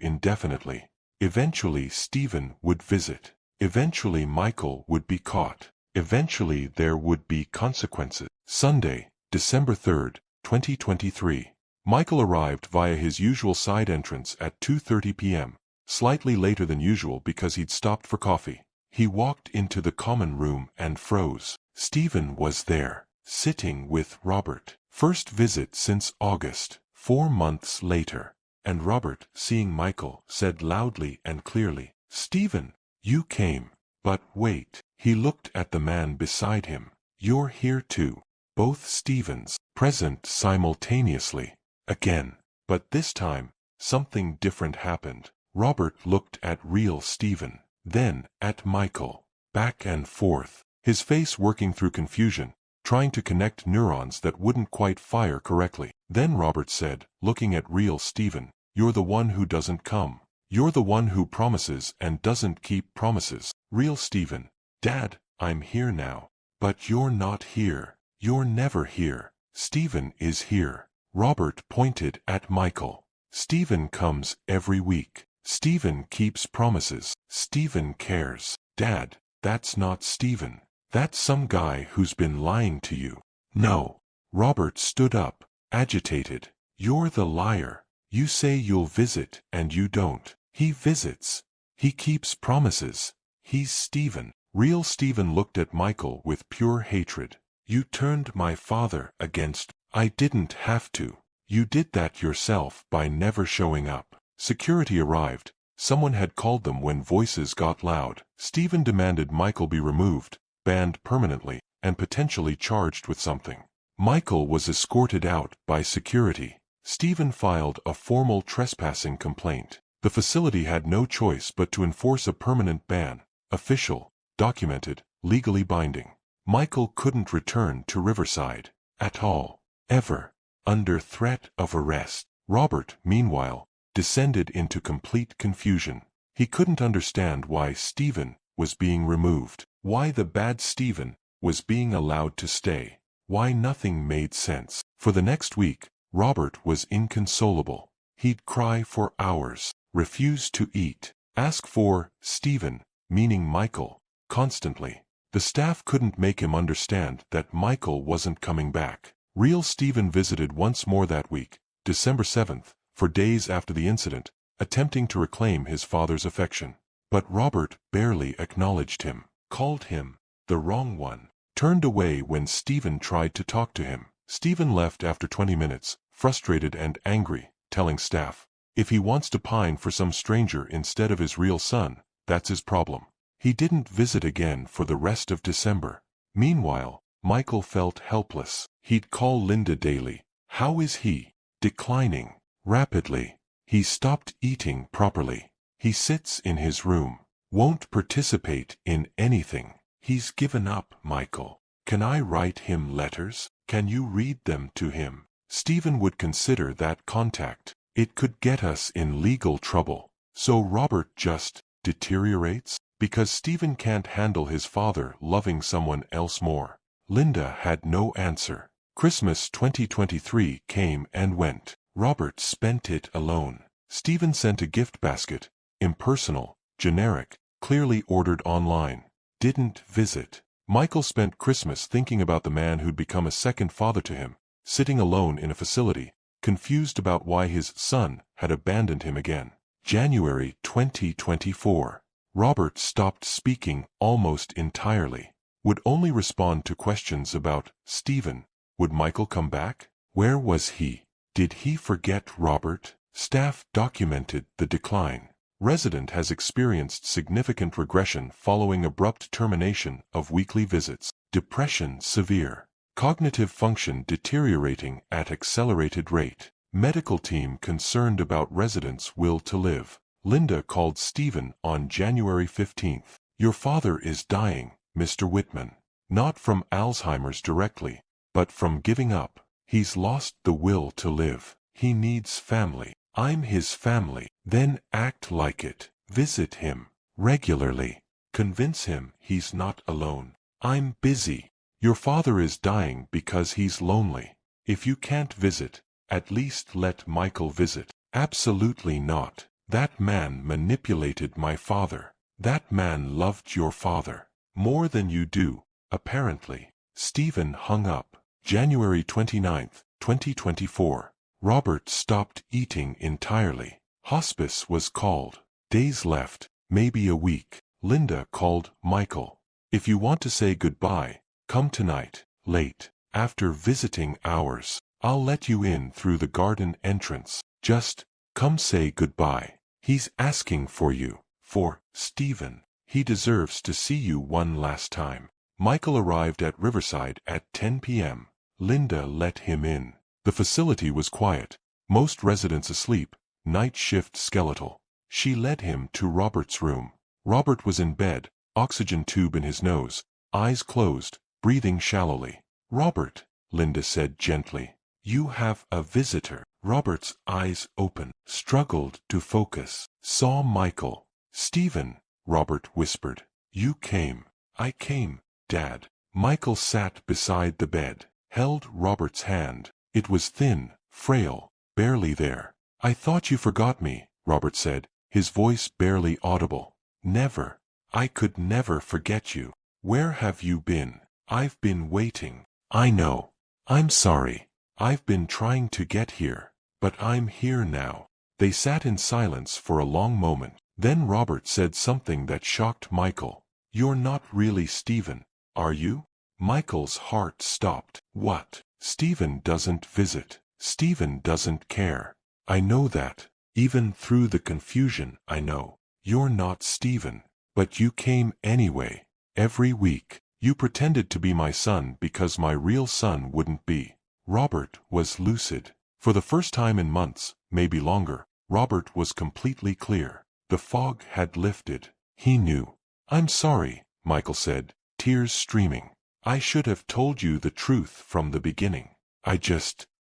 indefinitely. Eventually Stephen would visit. Eventually Michael would be caught. Eventually there would be consequences. Sunday, December 3, 2023. Michael arrived via his usual side entrance at 2:30 p.m., slightly later than usual because he'd stopped for coffee. He walked into the common room and froze. Stephen was there, sitting with Robert. First visit since August, 4 months later. And Robert, seeing Michael, said loudly and clearly, Stephen, you came. But wait. He looked at the man beside him. You're here too. Both Stephens, present simultaneously. Again. But this time, something different happened. Robert looked at real Stephen, then at Michael. Back and forth, his face working through confusion, trying to connect neurons that wouldn't quite fire correctly. Then Robert said, looking at real Stephen, you're the one who doesn't come. You're the one who promises and doesn't keep promises. Real Stephen, Dad, I'm here now. But you're not here. You're never here. Stephen is here. Robert pointed at Michael. Stephen comes every week. Stephen keeps promises. Stephen cares. Dad, that's not Stephen. That's some guy who's been lying to you. No. Robert stood up, agitated. You're the liar. You say you'll visit and you don't. He visits. He keeps promises. He's Stephen. Real Stephen looked at Michael with pure hatred. You turned my father against. I didn't have to. You did that yourself by never showing up. Security arrived. Someone had called them when voices got loud. Stephen demanded Michael be removed, banned permanently, and potentially charged with something. Michael was escorted out by security. Stephen filed a formal trespassing complaint. The facility had no choice but to enforce a permanent ban, official, documented, legally binding. Michael couldn't return to Riverside at all, ever, under threat of arrest. Robert, meanwhile, descended into complete confusion. He couldn't understand why Stephen was being removed, why the bad Stephen was being allowed to stay, why nothing made sense. For the next week, Robert was inconsolable. He'd cry for hours, refuse to eat, ask for Stephen, meaning Michael, constantly. The staff couldn't make him understand that Michael wasn't coming back. Real Stephen visited once more that week, December 7th, for days after the incident, attempting to reclaim his father's affection. But Robert barely acknowledged him, called him the wrong one, turned away when Stephen tried to talk to him. Stephen left after 20 minutes, frustrated and angry, telling staff, if he wants to pine for some stranger instead of his real son, that's his problem. He didn't visit again for the rest of December. Meanwhile, Michael felt helpless. He'd call Linda daily. How is he? Declining. Rapidly. He stopped eating properly. He sits in his room. Won't participate in anything. He's given up, Michael. Can I write him letters? Can you read them to him? Stephen would consider that contact. It could get us in legal trouble. So Robert just deteriorates? Because Stephen can't handle his father loving someone else more. Linda had no answer. Christmas 2023 came and went. Robert spent it alone. Stephen sent a gift basket, impersonal, generic, clearly ordered online. Didn't visit. Michael spent Christmas thinking about the man who'd become a second father to him, sitting alone in a facility, confused about why his son had abandoned him again. January 2024. Robert stopped speaking almost entirely. Would only respond to questions about Stephen. Would Michael come back? Where was he? Did he forget Robert? Staff documented the decline. Resident has experienced significant regression following abrupt termination of weekly visits. Depression severe. Cognitive function deteriorating at accelerated rate. Medical team concerned about residents' will to live. Linda called Stephen on January 15th. Your father is dying, Mr. Whitman. Not from Alzheimer's directly, but from giving up. He's lost the will to live. He needs family. I'm his family. Then act like it. Visit him regularly. Convince him he's not alone. I'm busy. Your father is dying because he's lonely. If you can't visit, at least let Michael visit. Absolutely not. That man manipulated my father. That man loved your father. More than you do, apparently. Stephen hung up. January 29th, 2024. Robert stopped eating entirely. Hospice was called. Days left, maybe a week. Linda called Michael. If you want to say goodbye, come tonight, late, after visiting hours. I'll let you in through the garden entrance. Just come say goodbye. He's asking for you. For Stephen. He deserves to see you one last time. Michael arrived at Riverside at 10 p.m. Linda let him in. The facility was quiet. Most residents asleep. Night shift skeletal. She led him to Robert's room. Robert was in bed, oxygen tube in his nose, eyes closed, breathing shallowly. Robert, Linda said gently. You have a visitor. Robert's eyes open, struggled to focus, saw Michael. Stephen, Robert whispered. You came. I came, Dad. Michael sat beside the bed, held Robert's hand. It was thin, frail, barely there. I thought you forgot me, Robert said, his voice barely audible. Never. I could never forget you. Where have you been? I've been waiting. I know. I'm sorry. I've been trying to get here. But I'm here now. They sat in silence for a long moment. Then Robert said something that shocked Michael. You're not really Stephen, are you? Michael's heart stopped. What? Stephen doesn't visit. Stephen doesn't care. I know that. Even through the confusion, I know. You're not Stephen. But you came anyway. Every week. You pretended to be my son because my real son wouldn't be. Robert was lucid. For the first time in months, maybe longer, Robert was completely clear. The fog had lifted. He knew. I'm sorry, Michael said, tears streaming. I should have told you the truth from the beginning.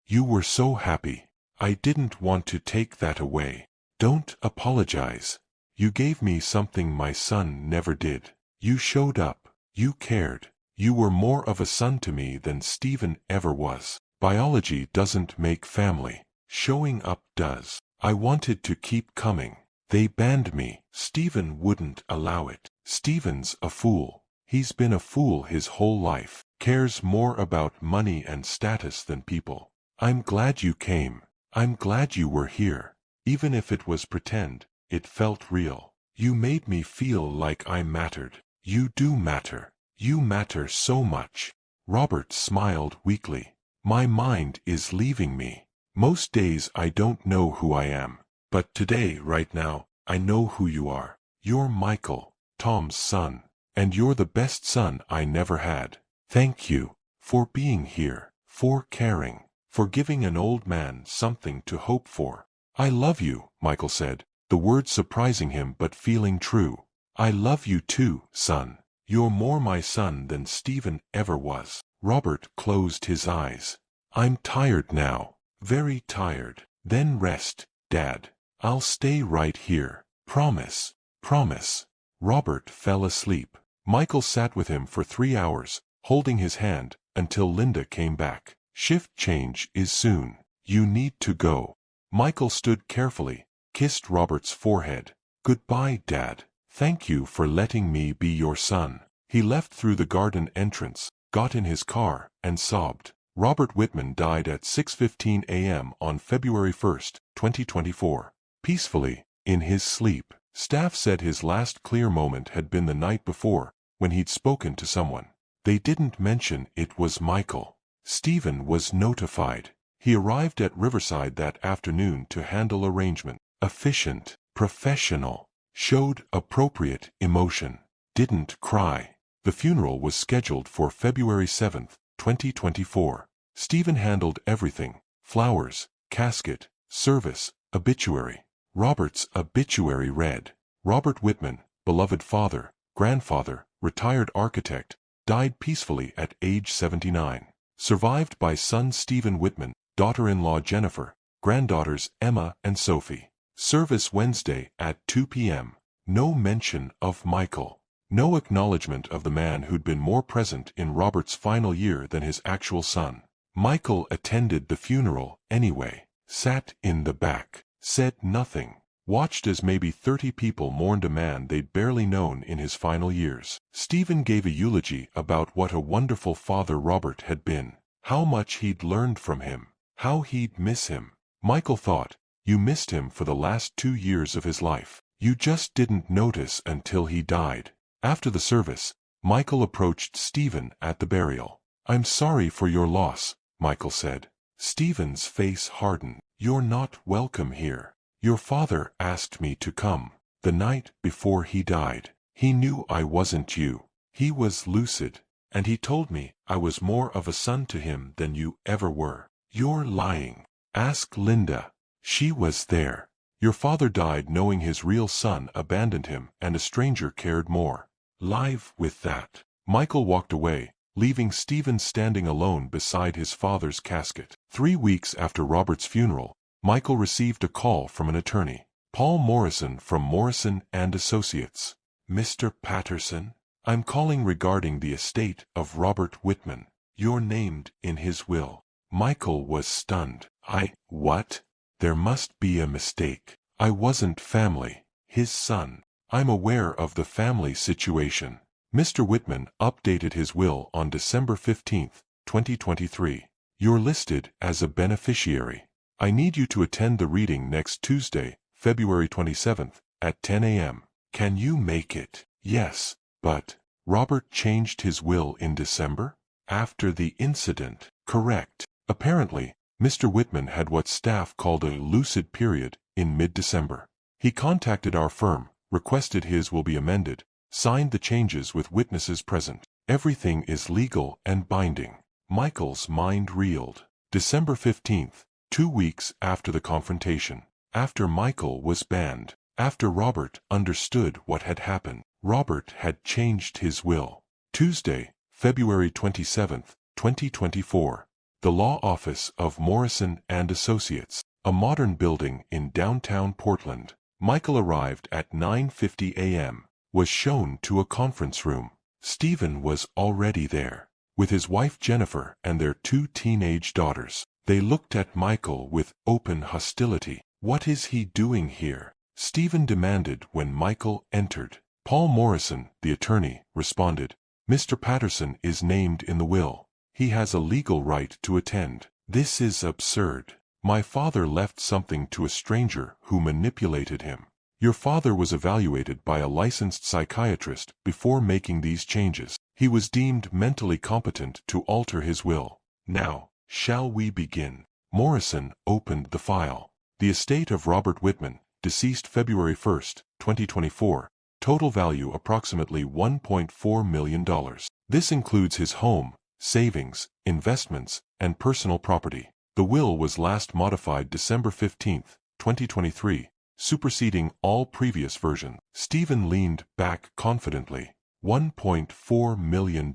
You were so happy. I didn't want to take that away. Don't apologize. You gave me something my son never did. You showed up. You cared. You were more of a son to me than Stephen ever was. Biology doesn't make family. Showing up does. I wanted to keep coming. They banned me. Stephen wouldn't allow it. Stephen's a fool. He's been a fool his whole life. Cares more about money and status than people. I'm glad you came. I'm glad you were here. Even if it was pretend, it felt real. You made me feel like I mattered. You do matter. You matter so much. Robert smiled weakly. My mind is leaving me. Most days I don't know who I am. But today, right now, I know who you are. You're Michael, Tom's son. And you're the best son I never had. Thank you for being here, for caring, for giving an old man something to hope for. I love you, Michael said, the words surprising him but feeling true. I love you too, son. You're more my son than Stephen ever was. Robert closed his eyes. I'm tired now. Very tired. Then rest, Dad. I'll stay right here. Promise. Promise. Robert fell asleep. Michael sat with him for 3 hours, holding his hand, until Linda came back. Shift change is soon. You need to go. Michael stood carefully, kissed Robert's forehead. Goodbye, Dad. Thank you for letting me be your son. He left through the garden entrance, got in his car, and sobbed. Robert Whitman died at 6:15 a.m. on February 1, 2024. Peacefully, in his sleep. Staff said his last clear moment had been the night before, when he'd spoken to someone. They didn't mention it was Michael. Stephen was notified. He arrived at Riverside that afternoon to handle arrangement. Efficient, professional, showed appropriate emotion, didn't cry. The funeral was scheduled for February 7, 2024. Stephen handled everything: flowers, casket, service, obituary. Robert's obituary read, Robert Whitman, beloved father, grandfather, retired architect, died peacefully at age 79. Survived by son Stephen Whitman, daughter-in-law Jennifer, granddaughters Emma and Sophie. Service Wednesday at 2 p.m. No mention of Michael. No acknowledgement of the man who'd been more present in Robert's final year than his actual son. Michael attended the funeral anyway, sat in the back, said nothing, watched as maybe 30 people mourned a man they'd barely known in his final years. Stephen gave a eulogy about what a wonderful father Robert had been, how much he'd learned from him, how he'd miss him. Michael thought, you missed him for the last 2 years of his life. You just didn't notice until he died. After the service, Michael approached Stephen at the burial. I'm sorry for your loss, Michael said. Stephen's face hardened. You're not welcome here. Your father asked me to come. The night before he died. He knew I wasn't you. He was lucid, and he told me I was more of a son to him than you ever were. You're lying. Ask Linda. She was there. Your father died knowing his real son abandoned him and a stranger cared more. Live with that. Michael walked away, leaving Stephen standing alone beside his father's casket. 3 weeks after Robert's funeral, Michael received a call from an attorney, Paul Morrison from Morrison and Associates. Mr. Patterson, I'm calling regarding the estate of Robert Whitman. You're named in his will. Michael was stunned. What? There must be a mistake. I wasn't family. His son. I'm aware of the family situation. Mr. Whitman updated his will on December 15, 2023. You're listed as a beneficiary. I need you to attend the reading next Tuesday, February 27th, at 10 a.m. Can you make it? Yes, but Robert changed his will in December? After the incident. Correct. Apparently, Mr. Whitman had what staff called a lucid period in mid-December. He contacted our firm, requested his will be amended, signed the changes with witnesses present. Everything is legal and binding. Michael's mind reeled. December 15th, 2 weeks after the confrontation. After Michael was banned. After Robert understood what had happened. Robert had changed his will. Tuesday, February 27th, 2024. The Law Office of Morrison and Associates, a modern building in downtown Portland. Michael arrived at 9:50 a.m., was shown to a conference room. Stephen was already there, with his wife Jennifer and their 2 teenage daughters. They looked at Michael with open hostility. What is he doing here? Stephen demanded when Michael entered. Paul Morrison, the attorney, responded, Mr. Patterson is named in the will. He has a legal right to attend. This is absurd. My father left something to a stranger who manipulated him. Your father was evaluated by a licensed psychiatrist before making these changes. He was deemed mentally competent to alter his will. Now, shall we begin? Morrison opened the file. The estate of Robert Whitman, deceased February 1, 2024, total value approximately $1.4 million. This includes his home, savings, investments, and personal property. The will was last modified December 15, 2023, superseding all previous versions. Stephen leaned back confidently. $1.4 million.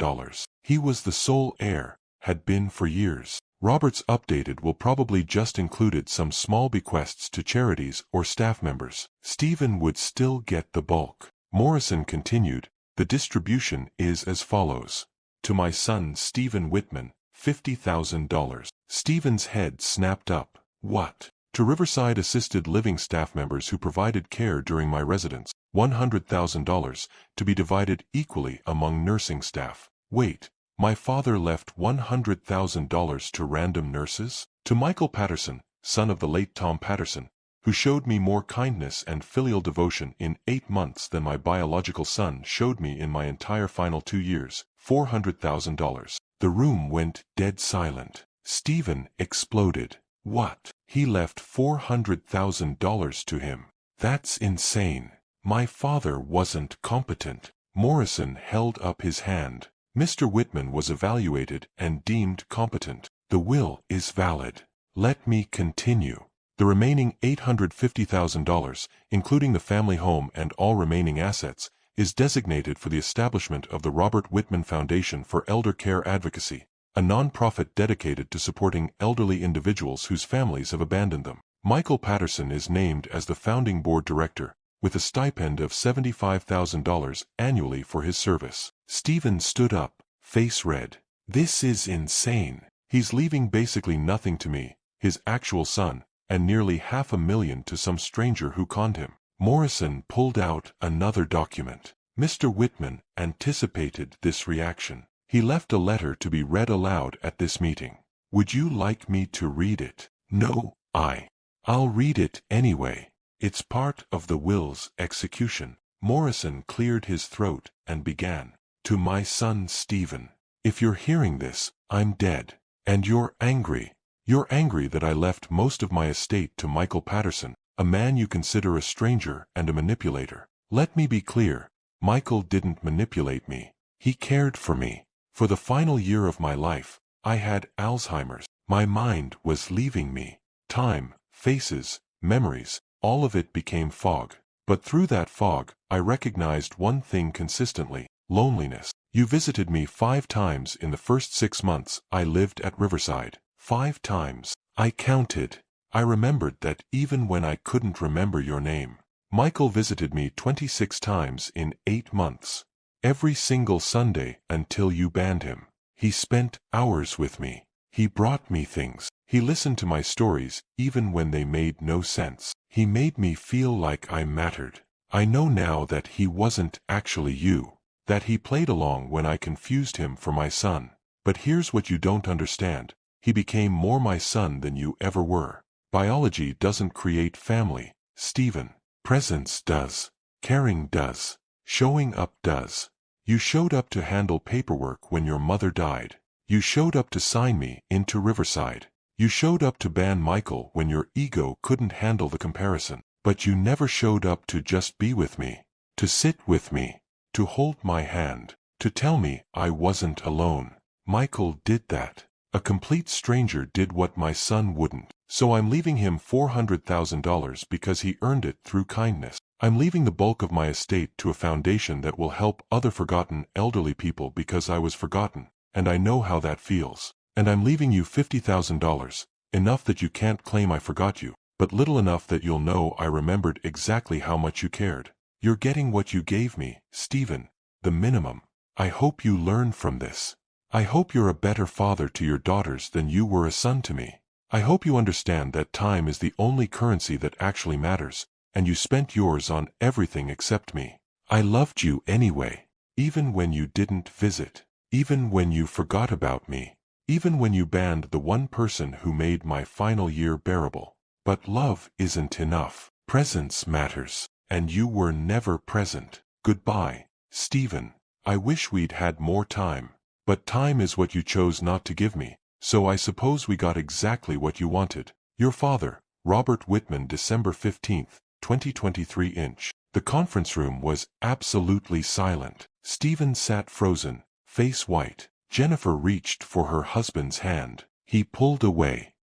He was the sole heir, had been for years. Robert's updated will probably just included some small bequests to charities or staff members. Stephen would still get the bulk. Morrison continued, the distribution is as follows. To my son Stephen Whitman, $50,000. Stephen's head snapped up. What? To Riverside Assisted Living staff members who provided care during my residence, $100,000, to be divided equally among nursing staff. Wait, my father left $100,000 to random nurses? To Michael Patterson, son of the late Tom Patterson, who showed me more kindness and filial devotion in 8 months than my biological son showed me in my entire final 2 years, $400,000. The room went dead silent. Stephen exploded. What? He left $400,000 to him. That's insane. My father wasn't competent. Morrison held up his hand. Mr. Whitman was evaluated and deemed competent. The will is valid. Let me continue. The remaining $850,000, including the family home and all remaining assets, is designated for the establishment of the Robert Whitman Foundation for Elder Care Advocacy, a nonprofit dedicated to supporting elderly individuals whose families have abandoned them. Michael Patterson is named as the founding board director, with a stipend of $75,000 annually for his service. Stephen stood up, face red. This is insane. He's leaving basically nothing to me, his actual son, and nearly $500,000 to some stranger who conned him. Morrison pulled out another document. Mr. Whitman anticipated this reaction. He left a letter to be read aloud at this meeting. Would you like me to read it? No, I'll read it anyway. It's part of the will's execution. Morrison cleared his throat and began. To my son Stephen, if you're hearing this, I'm dead. And you're angry. You're angry that I left most of my estate to Michael Patterson, a man you consider a stranger and a manipulator. Let me be clear. Michael didn't manipulate me. He cared for me. For the final year of my life, I had Alzheimer's. My mind was leaving me. Time, faces, memories, all of it became fog. But through that fog, I recognized one thing consistently: loneliness. You visited me 5 times in the first 6 months I lived at Riverside. 5 times. I counted. I remembered that even when I couldn't remember your name. Michael visited me 26 times in 8 months. Every single Sunday until you banned him. He spent hours with me. He brought me things. He listened to my stories even when they made no sense. He made me feel like I mattered. I know now that he wasn't actually you. That he played along when I confused him for my son. But here's what you don't understand. He became more my son than you ever were. Biology doesn't create family, Stephen. Presence does. Caring does. Showing up does. You showed up to handle paperwork when your mother died. You showed up to sign me into Riverside. You showed up to ban Michael when your ego couldn't handle the comparison. But you never showed up to just be with me. To sit with me. To hold my hand. To tell me I wasn't alone. Michael did that. A complete stranger did what my son wouldn't. So I'm leaving him $400,000 because he earned it through kindness. I'm leaving the bulk of my estate to a foundation that will help other forgotten elderly people because I was forgotten, and I know how that feels. And I'm leaving you $50,000, enough that you can't claim I forgot you, but little enough that you'll know I remembered exactly how much you cared. You're getting what you gave me, Stephen, the minimum. I hope you learn from this. I hope you're a better father to your daughters than you were a son to me. I hope you understand that time is the only currency that actually matters, and you spent yours on everything except me. I loved you anyway, even when you didn't visit, even when you forgot about me, even when you banned the one person who made my final year bearable. But love isn't enough. Presence matters, and you were never present. Goodbye, Stephen. I wish we'd had more time, but time is what you chose not to give me, so I suppose we got exactly what you wanted. Your father, Robert Whitman, December 15, 2023 inch. The conference room was absolutely silent. Stephen sat frozen, face white. Jennifer reached for her husband's hand. He pulled away.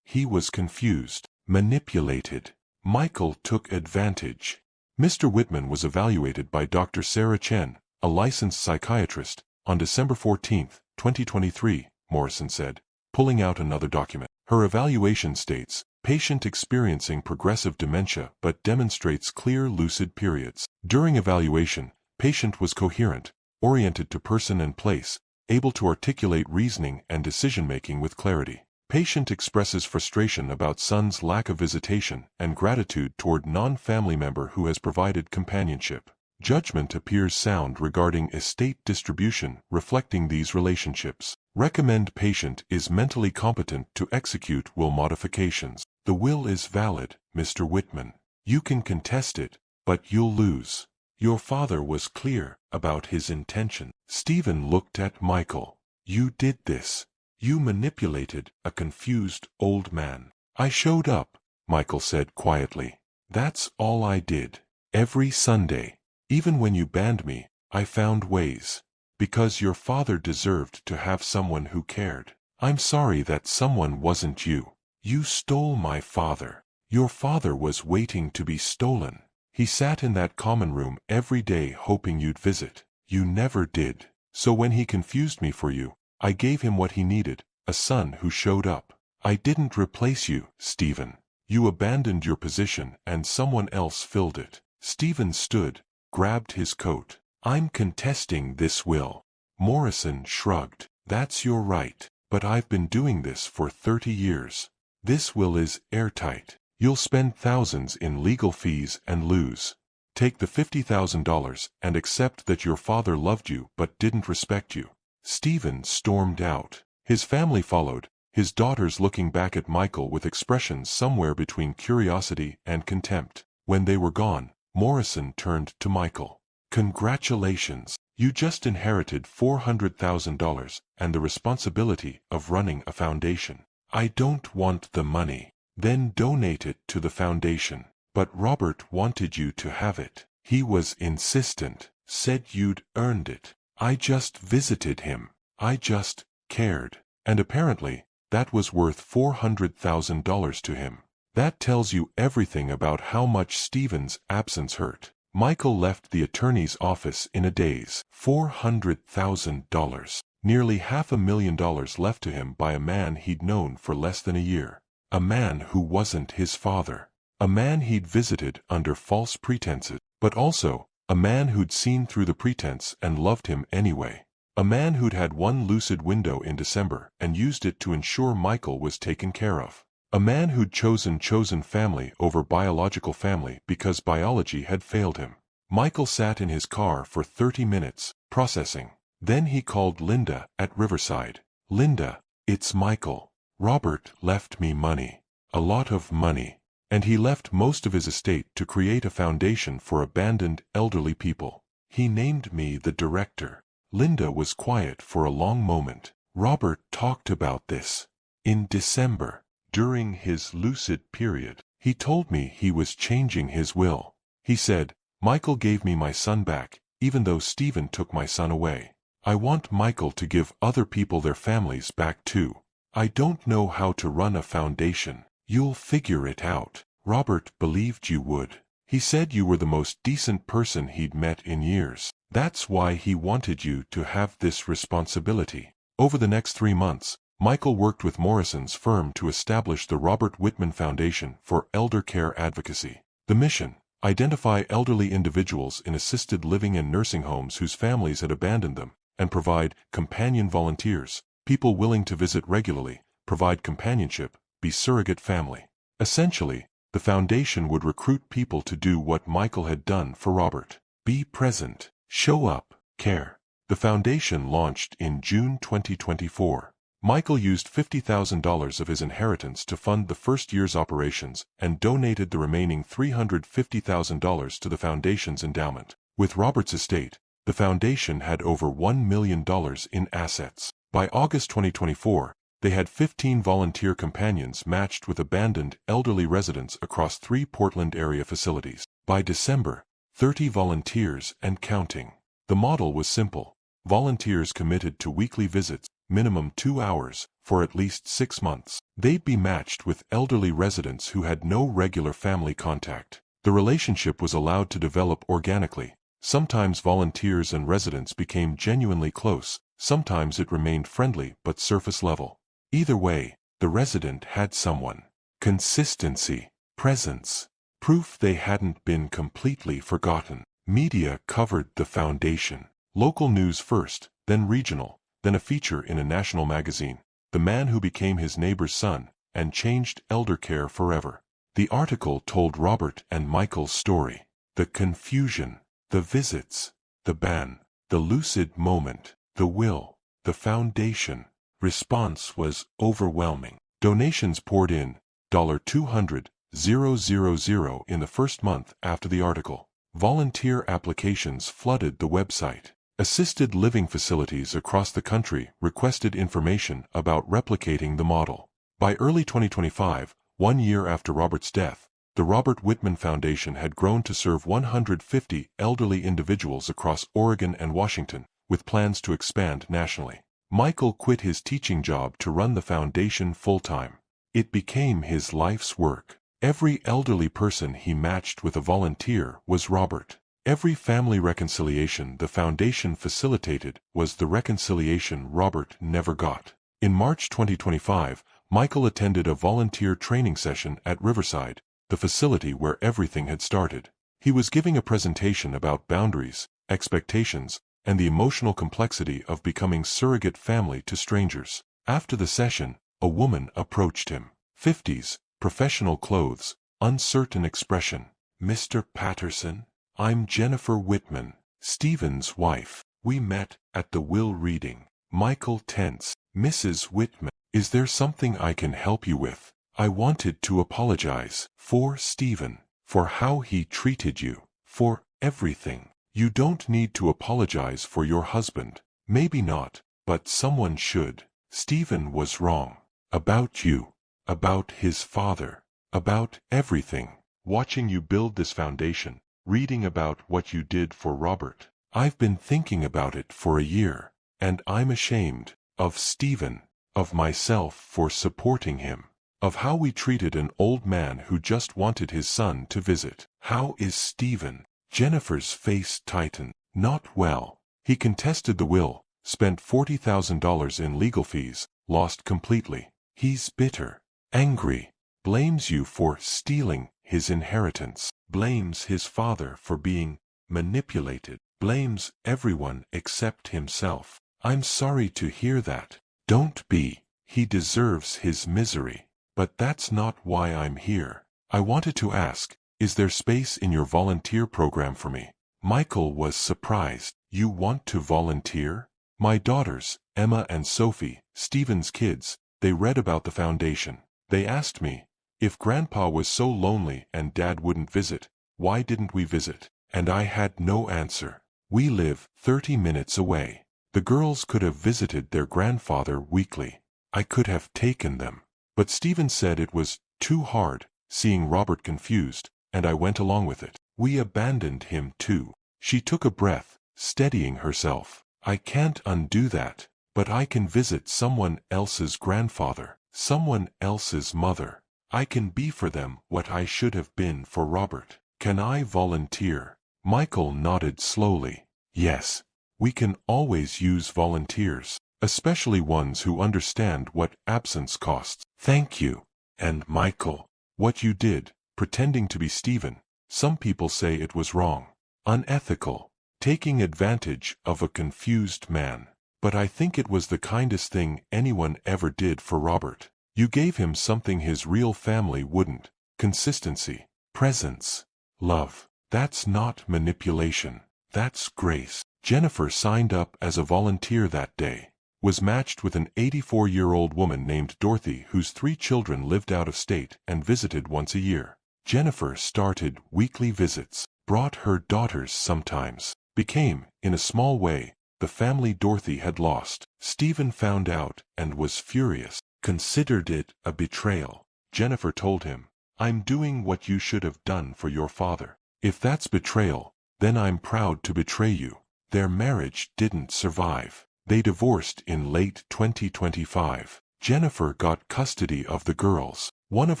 He was confused, manipulated. Michael took advantage. Mr. Whitman was evaluated by Dr. Sarah Chen, a licensed psychiatrist, on December 14, 2023, Morrison said, pulling out another document. Her evaluation states, patient experiencing progressive dementia but demonstrates clear lucid periods. During evaluation, patient was coherent, oriented to person and place, able to articulate reasoning and decision-making with clarity. Patient expresses frustration about son's lack of visitation and gratitude toward non-family member who has provided companionship. Judgment appears sound regarding estate distribution, reflecting these relationships. Recommend patient is mentally competent to execute will modifications. The will is valid, Mr. Whitman. You can contest it, but you'll lose. Your father was clear about his intention. Stephen looked at Michael. You did this. You manipulated a confused old man. I showed up, Michael said quietly. That's all I did. Every Sunday. Even when you banned me, I found ways. Because your father deserved to have someone who cared. I'm sorry that someone wasn't you. You stole my father. Your father was waiting to be stolen. He sat in that common room every day hoping you'd visit. You never did. So when he confused me for you, I gave him what he needed, a son who showed up. I didn't replace you, Stephen. You abandoned your position and someone else filled it. Stephen stood, grabbed his coat. I'm contesting this will. Morrison shrugged. That's your right, but I've been doing this for 30 years. This will is airtight. You'll spend thousands in legal fees and lose. Take the $50,000 and accept that your father loved you but didn't respect you. Stephen stormed out. His family followed, his daughters looking back at Michael with expressions somewhere between curiosity and contempt. When they were gone, Morrison turned to Michael. Congratulations. You just inherited $400,000 and the responsibility of running a foundation. I don't want the money. Then donate it to the foundation. But Robert wanted you to have it. He was insistent, said you'd earned it. I just visited him. I just cared. And apparently, that was worth $400,000 to him. That tells you everything about how much Stephen's absence hurt. Michael left the attorney's office in a daze. $400,000. Nearly $500,000 left to him by a man he'd known for less than a year. A man who wasn't his father. A man he'd visited under false pretenses, but also a man who'd seen through the pretense and loved him anyway. A man who'd had one lucid window in December and used it to ensure Michael was taken care of. A man who'd chosen family over biological family because biology had failed him. Michael sat in his car for 30 minutes, processing. Then he called Linda at Riverside. Linda, it's Michael. Robert left me money. a lot of money, and he left most of his estate to create a foundation for abandoned elderly people. He named me the director. Linda was quiet for a long moment. Robert talked about this. In December, during his lucid period, he told me he was changing his will. He said, "Michael gave me my son back, even though Stephen took my son away. I want Michael to give other people their families back too. I don't know how to run a foundation. You'll figure it out." Robert believed you would. He said you were the most decent person he'd met in years. That's why he wanted you to have this responsibility. Over the next 3 months, Michael worked with Morrison's firm to establish the Robert Whitman Foundation for Elder Care Advocacy. The mission: identify elderly individuals in assisted living and nursing homes whose families had abandoned them, and provide companion volunteers, people willing to visit regularly, provide companionship, be surrogate family. Essentially, the foundation would recruit people to do what Michael had done for Robert. Be present, show up, care. The foundation launched in June 2024. Michael used $50,000 of his inheritance to fund the first year's operations and donated the remaining $350,000 to the foundation's endowment. With Robert's estate, the foundation had over $1 million in assets. By August 2024, they had 15 volunteer companions matched with abandoned elderly residents across 3 Portland area facilities. By December, 30 volunteers and counting. The model was simple. Volunteers committed to weekly visits, minimum 2 hours, for at least 6 months. They'd be matched with elderly residents who had no regular family contact. The relationship was allowed to develop organically. Sometimes volunteers and residents became genuinely close, sometimes it remained friendly but surface level. Either way, the resident had someone. Consistency, presence, proof they hadn't been completely forgotten. Media covered the foundation. Local news first, then regional, then a feature in a national magazine. The man who became his neighbor's son and changed elder care forever. The article told Robert and Michael's story. The confusion, the visits, the ban, the lucid moment, the will, the foundation. Response was overwhelming. Donations poured in, $200,000 in the first month after the article. Volunteer applications flooded the website. Assisted living facilities across the country requested information about replicating the model. By early 2025, 1 year after Robert's death, the Robert Whitman Foundation had grown to serve 150 elderly individuals across Oregon and Washington, with plans to expand nationally. Michael quit his teaching job to run the foundation full-time. It became his life's work. Every elderly person he matched with a volunteer was Robert. Every family reconciliation the foundation facilitated was the reconciliation Robert never got. In March 2025, Michael attended a volunteer training session at Riverside, the facility where everything had started. He was giving a presentation about boundaries, expectations, and the emotional complexity of becoming surrogate family to strangers. After the session, a woman approached him. 50s, professional clothes, uncertain expression. "Mr. Patterson, I'm Jennifer Whitman, Stephen's wife. We met at the will reading." Michael tense. "Mrs. Whitman, is there something I can help you with? I wanted to apologize for Stephen, for how he treated you, for everything." "You don't need to apologize for your husband. Maybe not, but someone should. Stephen was wrong. About you. About his father. About everything. Watching you build this foundation, reading about what you did for Robert. I've been thinking about it for a year, and I'm ashamed of Stephen, of myself for supporting him, of how we treated an old man who just wanted his son to visit. How is Stephen?" Jennifer's face tightened. "Not well. He contested the will, spent $40,000 in legal fees, lost completely. He's bitter, angry, blames you for stealing his inheritance, blames his father for being manipulated, blames everyone except himself. I'm sorry to hear that. Don't be. He deserves his misery. But that's not why I'm here. I wanted to ask, is there space in your volunteer program for me?" Michael was surprised. "You want to volunteer?" "My daughters, Emma and Sophie, Stephen's kids, they read about the foundation. They asked me If Grandpa was so lonely and Dad wouldn't visit, why didn't we visit? And I had no answer. We live 30 minutes away. The girls could have visited their grandfather weekly. I could have taken them. But Stephen said it was too hard, seeing Robert confused, and I went along with it. We abandoned him too. She took a breath, steadying herself. I can't undo that, but I can visit someone else's grandfather, someone else's mother. I can be for them what I should have been for Robert. Can I volunteer? Michael nodded slowly. Yes. We can always use volunteers, especially ones who understand what absence costs. Thank you. And Michael, what you did, pretending to be Stephen, some people say it was wrong, unethical, taking advantage of a confused man. But I think it was the kindest thing anyone ever did for Robert. You gave him something his real family wouldn't: consistency, presence, love. That's not manipulation. That's grace. Jennifer signed up as a volunteer that day, was matched with an 84-year-old woman named Dorothy whose 3 children lived out of state and visited once a year. Jennifer started weekly visits, brought her daughters sometimes, became, in a small way, the family Dorothy had lost. Stephen found out and was furious, considered it a betrayal. Jennifer told him, "I'm doing what you should have done for your father. If that's betrayal, then I'm proud to betray you." Their marriage didn't survive. They divorced in late 2025. Jennifer got custody of the girls. One of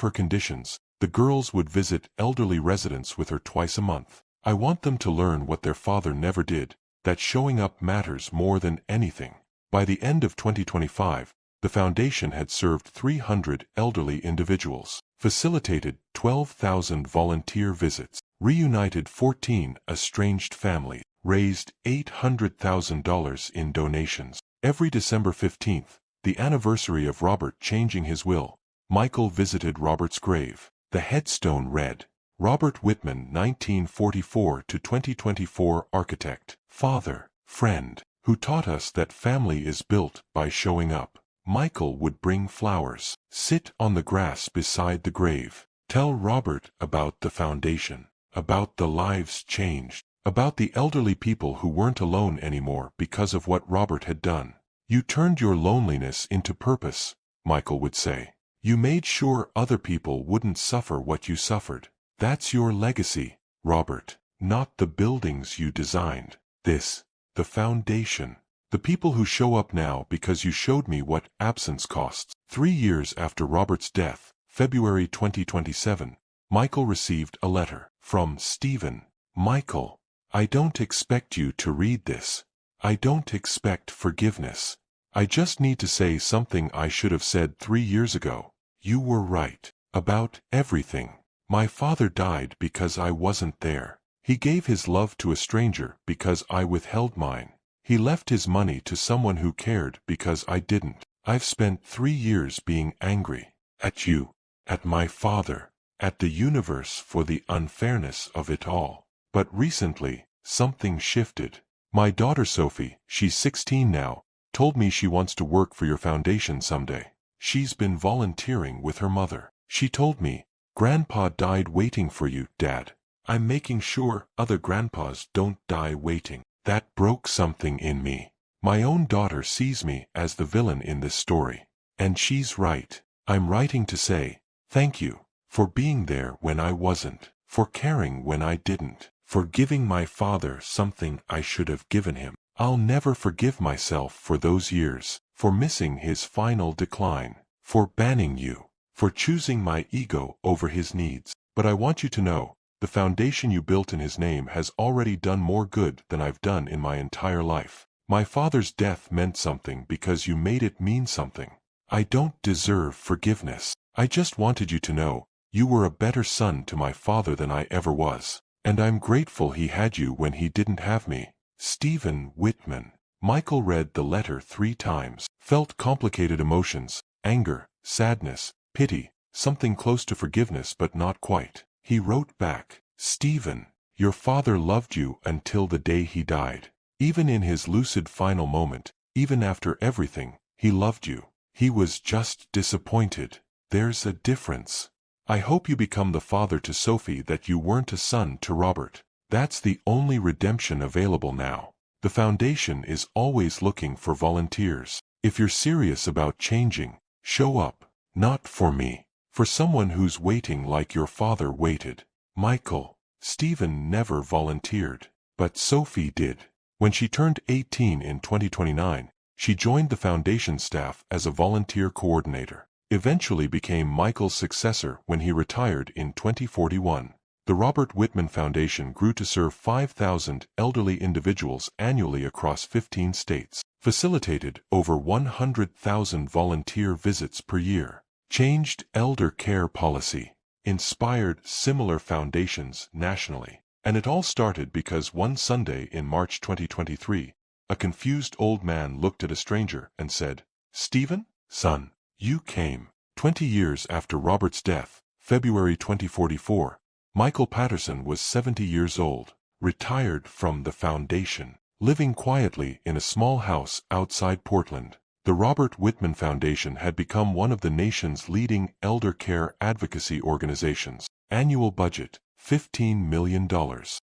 her conditions: the girls would visit elderly residents with her twice a month. I want them to learn what their father never did, that showing up matters more than anything. By the end of 2025, the foundation had served 300 elderly individuals, facilitated 12,000 volunteer visits, reunited 14 estranged families, raised $800,000 in donations. Every December 15th, the anniversary of Robert changing his will, Michael visited Robert's grave. The headstone read, "Robert Whitman, 1944 to 2024, architect, father, friend, who taught us that family is built by showing up." Michael would bring flowers, sit on the grass beside the grave, tell Robert about the foundation, about the lives changed, about the elderly people who weren't alone anymore because of what Robert had done. "You turned your loneliness into purpose," Michael would say. "You made sure other people wouldn't suffer what you suffered. That's your legacy, Robert, not the buildings you designed. This, the foundation. The people who show up now because you showed me what absence costs." 3 years after Robert's death, February 2027, Michael received a letter from Stephen. "Michael, I don't expect you to read this. I don't expect forgiveness. I just need to say something I should have said 3 years ago. You were right about everything. My father died because I wasn't there. He gave his love to a stranger because I withheld mine. He left his money to someone who cared because I didn't. I've spent 3 years being angry at you, at my father, at the universe for the unfairness of it all. But recently, something shifted. My daughter Sophie, she's 16 now, told me she wants to work for your foundation someday. She's been volunteering with her mother. She told me, 'Grandpa died waiting for you, Dad. I'm making sure other grandpas don't die waiting.' That broke something in me. My own daughter sees me as the villain in this story. And she's right. I'm writing to say, thank you for being there when I wasn't, for caring when I didn't, for giving my father something I should have given him. I'll never forgive myself for those years, for missing his final decline, for banning you, for choosing my ego over his needs. But I want you to know, the foundation you built in his name has already done more good than I've done in my entire life. My father's death meant something because you made it mean something. I don't deserve forgiveness. I just wanted you to know, you were a better son to my father than I ever was. And I'm grateful he had you when he didn't have me. Stephen Whitman." Michael read the letter 3 times, felt complicated emotions, anger, sadness, pity, something close to forgiveness but not quite. He wrote back, "Stephen, your father loved you until the day he died. Even in his lucid final moment, even after everything, he loved you. He was just disappointed. There's a difference. I hope you become the father to Sophie that you weren't a son to Robert. That's the only redemption available now. The foundation is always looking for volunteers. If you're serious about changing, show up. Not for me. For someone who's waiting like your father waited. Michael. Stephen never volunteered. But Sophie did. When she turned 18 in 2029, she joined the foundation staff as a volunteer coordinator. Eventually became Michael's successor when he retired in 2041. The Robert Whitman Foundation grew to serve 5,000 elderly individuals annually across 15 states, facilitated over 100,000 volunteer visits per year, changed elder care policy, inspired similar foundations nationally. And it all started because one Sunday in March 2023, a confused old man looked at a stranger and said, "Stephen, son, you came." 20 years after Robert's death, February 2044, Michael Patterson was 70 years old, retired from the foundation, living quietly in a small house outside Portland. The Robert Whitman Foundation had become one of the nation's leading elder care advocacy organizations. Annual budget, $15 million,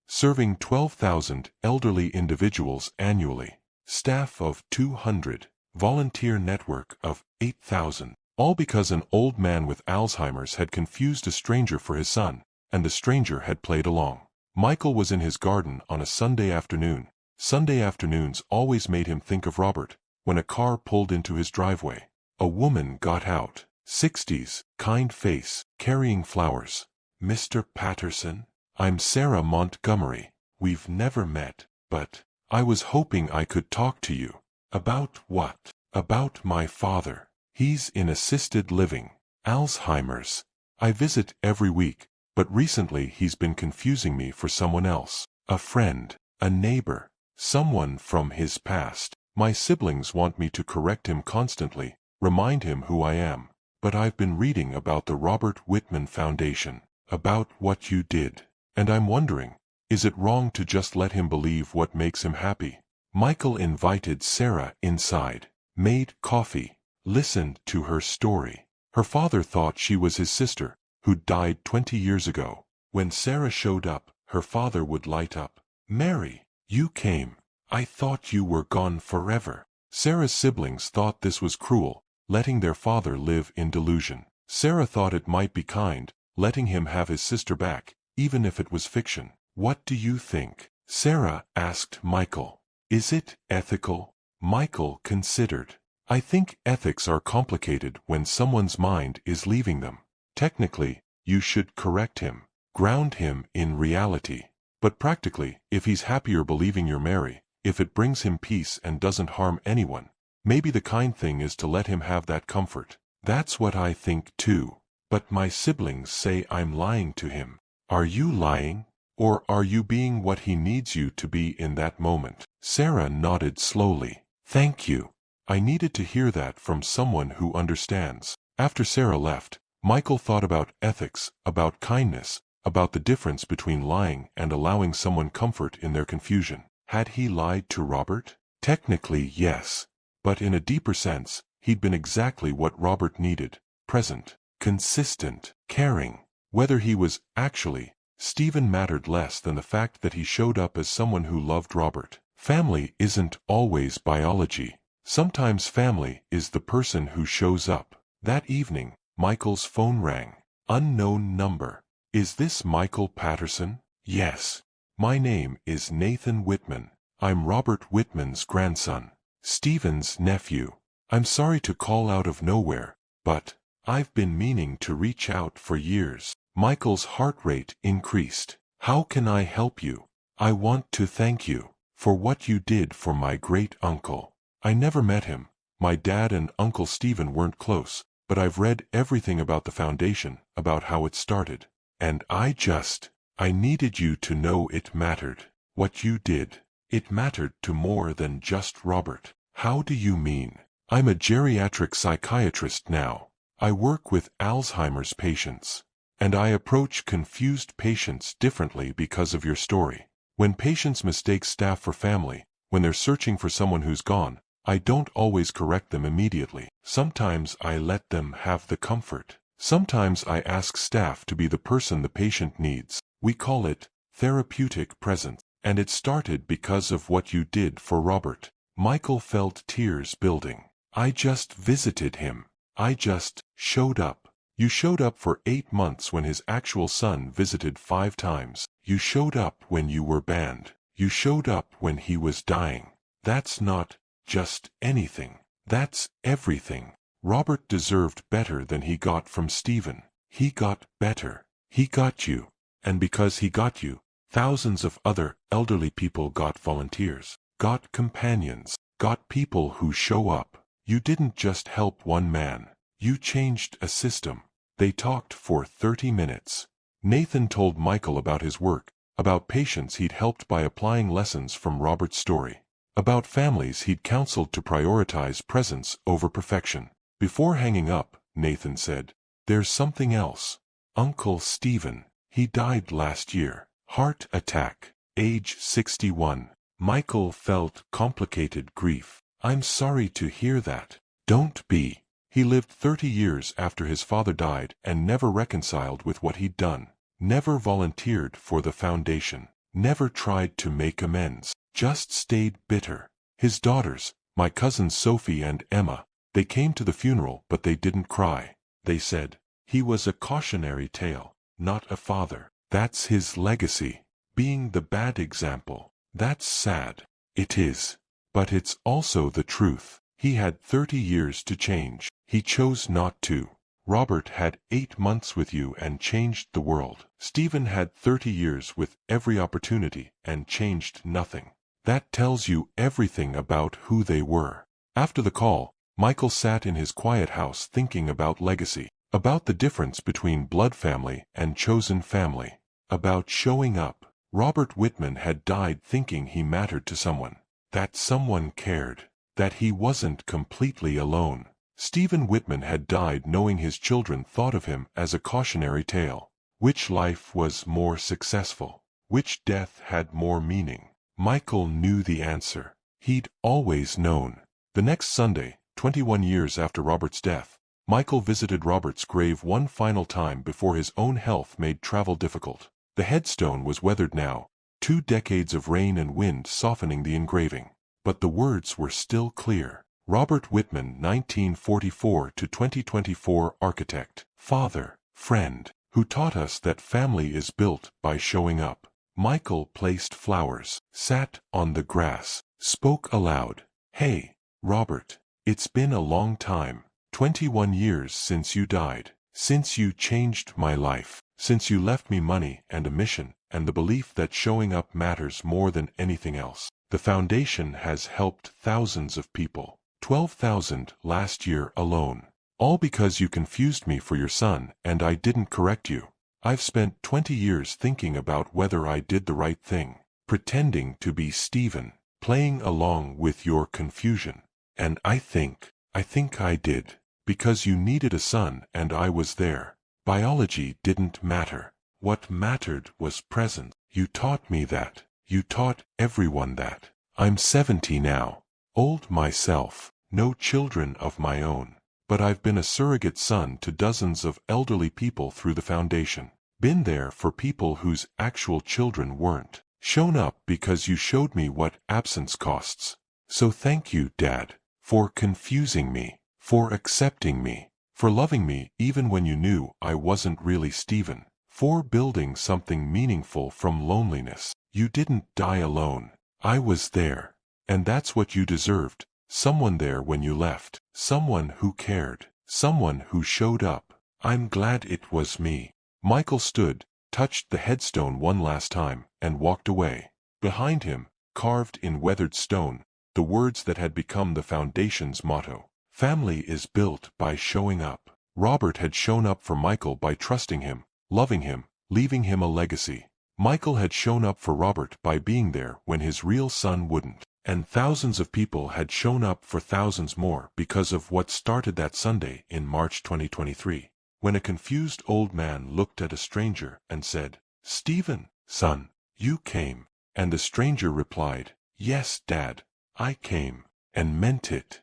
serving 12,000 elderly individuals annually. Staff of 200, volunteer network of 8,000. All because an old man with Alzheimer's had confused a stranger for his son, and the stranger had played along. Michael was in his garden on a Sunday afternoon. Sunday afternoons always made him think of Robert, when a car pulled into his driveway. A woman got out, 60s, kind face, carrying flowers. "Mr. Patterson, I'm Sarah Montgomery. We've never met, but I was hoping I could talk to you." "About what?" "About my father. He's in assisted living. Alzheimer's. I visit every week, but recently he's been confusing me for someone else. A friend, a neighbor, someone from his past. My siblings want me to correct him constantly, remind him who I am. But I've been reading about the Robert Whitman Foundation, about what you did, and I'm wondering, is it wrong to just let him believe what makes him happy?" Michael invited Sarah inside, made coffee, listened to her story. Her father thought she was his sister, who died 20 years ago. When Sarah showed up, her father would light up. "Mary, you came. I thought you were gone forever." Sarah's siblings thought this was cruel, letting their father live in delusion. Sarah thought it might be kind, letting him have his sister back, even if it was fiction. "What do you think?" Sarah asked Michael. "Is it ethical?" Michael considered. "I think ethics are complicated when someone's mind is leaving them. Technically, you should correct him, ground him in reality. But practically, if he's happier believing you're Mary, if it brings him peace and doesn't harm anyone, maybe the kind thing is to let him have that comfort." "That's what I think too. But my siblings say I'm lying to him." "Are you lying? Or are you being what he needs you to be in that moment?" Sarah nodded slowly. "Thank you. I needed to hear that from someone who understands." After Sarah left, Michael thought about ethics, about kindness, about the difference between lying and allowing someone comfort in their confusion. Had he lied to Robert? Technically, yes. But in a deeper sense, he'd been exactly what Robert needed: present, consistent, caring. Whether he was actually Stephen mattered less than the fact that he showed up as someone who loved Robert. Family isn't always biology. Sometimes family is the person who shows up. That evening, Michael's phone rang. Unknown number. "Is this Michael Patterson?" "Yes. My name is Nathan Whitman. I'm Robert Whitman's grandson, Stephen's nephew. I'm sorry to call out of nowhere, but I've been meaning to reach out for years." Michael's heart rate increased. "How can I help you?" "I want to thank you for what you did for my great-uncle. I never met him. My dad and Uncle Stephen weren't close, but I've read everything about the foundation, about how it started. And I needed you to know it mattered. What you did. It mattered to more than just Robert." "How do you mean?" "I'm a geriatric psychiatrist now. I work with Alzheimer's patients. And I approach confused patients differently because of your story. When patients mistake staff for family, when they're searching for someone who's gone, I don't always correct them immediately. Sometimes I let them have the comfort. Sometimes I ask staff to be the person the patient needs. We call it therapeutic presence. And it started because of what you did for Robert. Michael felt tears building. I just visited him. I just showed up. You showed up for 8 months when his actual son visited 5 times. You showed up when you were banned. You showed up when he was dying. That's not just anything. That's everything. Robert deserved better than he got from Stephen. He got better. He got you. And because he got you, thousands of other elderly people got volunteers, got companions, got people who show up. You didn't just help one man. You changed a system. They talked for 30 minutes. Nathan told Michael about his work, about patients he'd helped by applying lessons from Robert's story, about families he'd counseled to prioritize presence over perfection. Before hanging up, Nathan said, "There's something else. Uncle Stephen, he died last year. Heart attack, age 61. Michael felt complicated grief. I'm sorry to hear that. Don't be. He lived 30 years after his father died and never reconciled with what he'd done. Never volunteered for the foundation. Never tried to make amends. Just stayed bitter. His daughters, my cousins Sophie and Emma, they came to the funeral but they didn't cry. They said, he was a cautionary tale, not a father. That's his legacy. Being the bad example. That's sad. It is. But it's also the truth. He had 30 years to change. He chose not to. Robert had 8 months with you and changed the world. Stephen had 30 years with every opportunity and changed nothing. That tells you everything about who they were. After the call, Michael sat in his quiet house thinking about legacy, about the difference between blood family and chosen family, about showing up. Robert Whitman had died thinking he mattered to someone, that someone cared, that he wasn't completely alone. Stephen Whitman had died knowing his children thought of him as a cautionary tale. Which life was more successful? Which death had more meaning? Michael knew the answer. He'd always known. The next Sunday, 21 years after Robert's death, Michael visited Robert's grave one final time before his own health made travel difficult. The headstone was weathered now, 2 decades of rain and wind softening the engraving. But the words were still clear. Robert Whitman, 1944 to 2024 architect, father, friend, who taught us that family is built by showing up. Michael placed flowers, sat on the grass, spoke aloud. Hey, Robert, it's been a long time. 21 years since you died. Since you changed my life. Since you left me money and a mission, and the belief that showing up matters more than anything else. The foundation has helped thousands of people. 12,000 last year alone. All because you confused me for your son and I didn't correct you. I've spent 20 years thinking about whether I did the right thing. Pretending to be Stephen. Playing along with your confusion. And I think I did. Because you needed a son and I was there. Biology didn't matter. What mattered was presence. You taught me that. You taught everyone that. I'm 70 now. Old myself. No children of my own. But I've been a surrogate son to dozens of elderly people through the foundation. Been there for people whose actual children weren't. Shown up because you showed me what absence costs. So thank you, Dad, for confusing me, for accepting me, for loving me even when you knew I wasn't really Stephen, for building something meaningful from loneliness. You didn't die alone. I was there. And that's what you deserved. Someone there when you left. Someone who cared. Someone who showed up. I'm glad it was me. Michael stood, touched the headstone one last time, and walked away. Behind him, carved in weathered stone, the words that had become the foundation's motto. Family is built by showing up. Robert had shown up for Michael by trusting him, loving him, leaving him a legacy. Michael had shown up for Robert by being there when his real son wouldn't. And thousands of people had shown up for thousands more because of what started that Sunday in March 2023, when a confused old man looked at a stranger and said, "Stephen, son, you came." And the stranger replied, "Yes, Dad, I came," and meant it.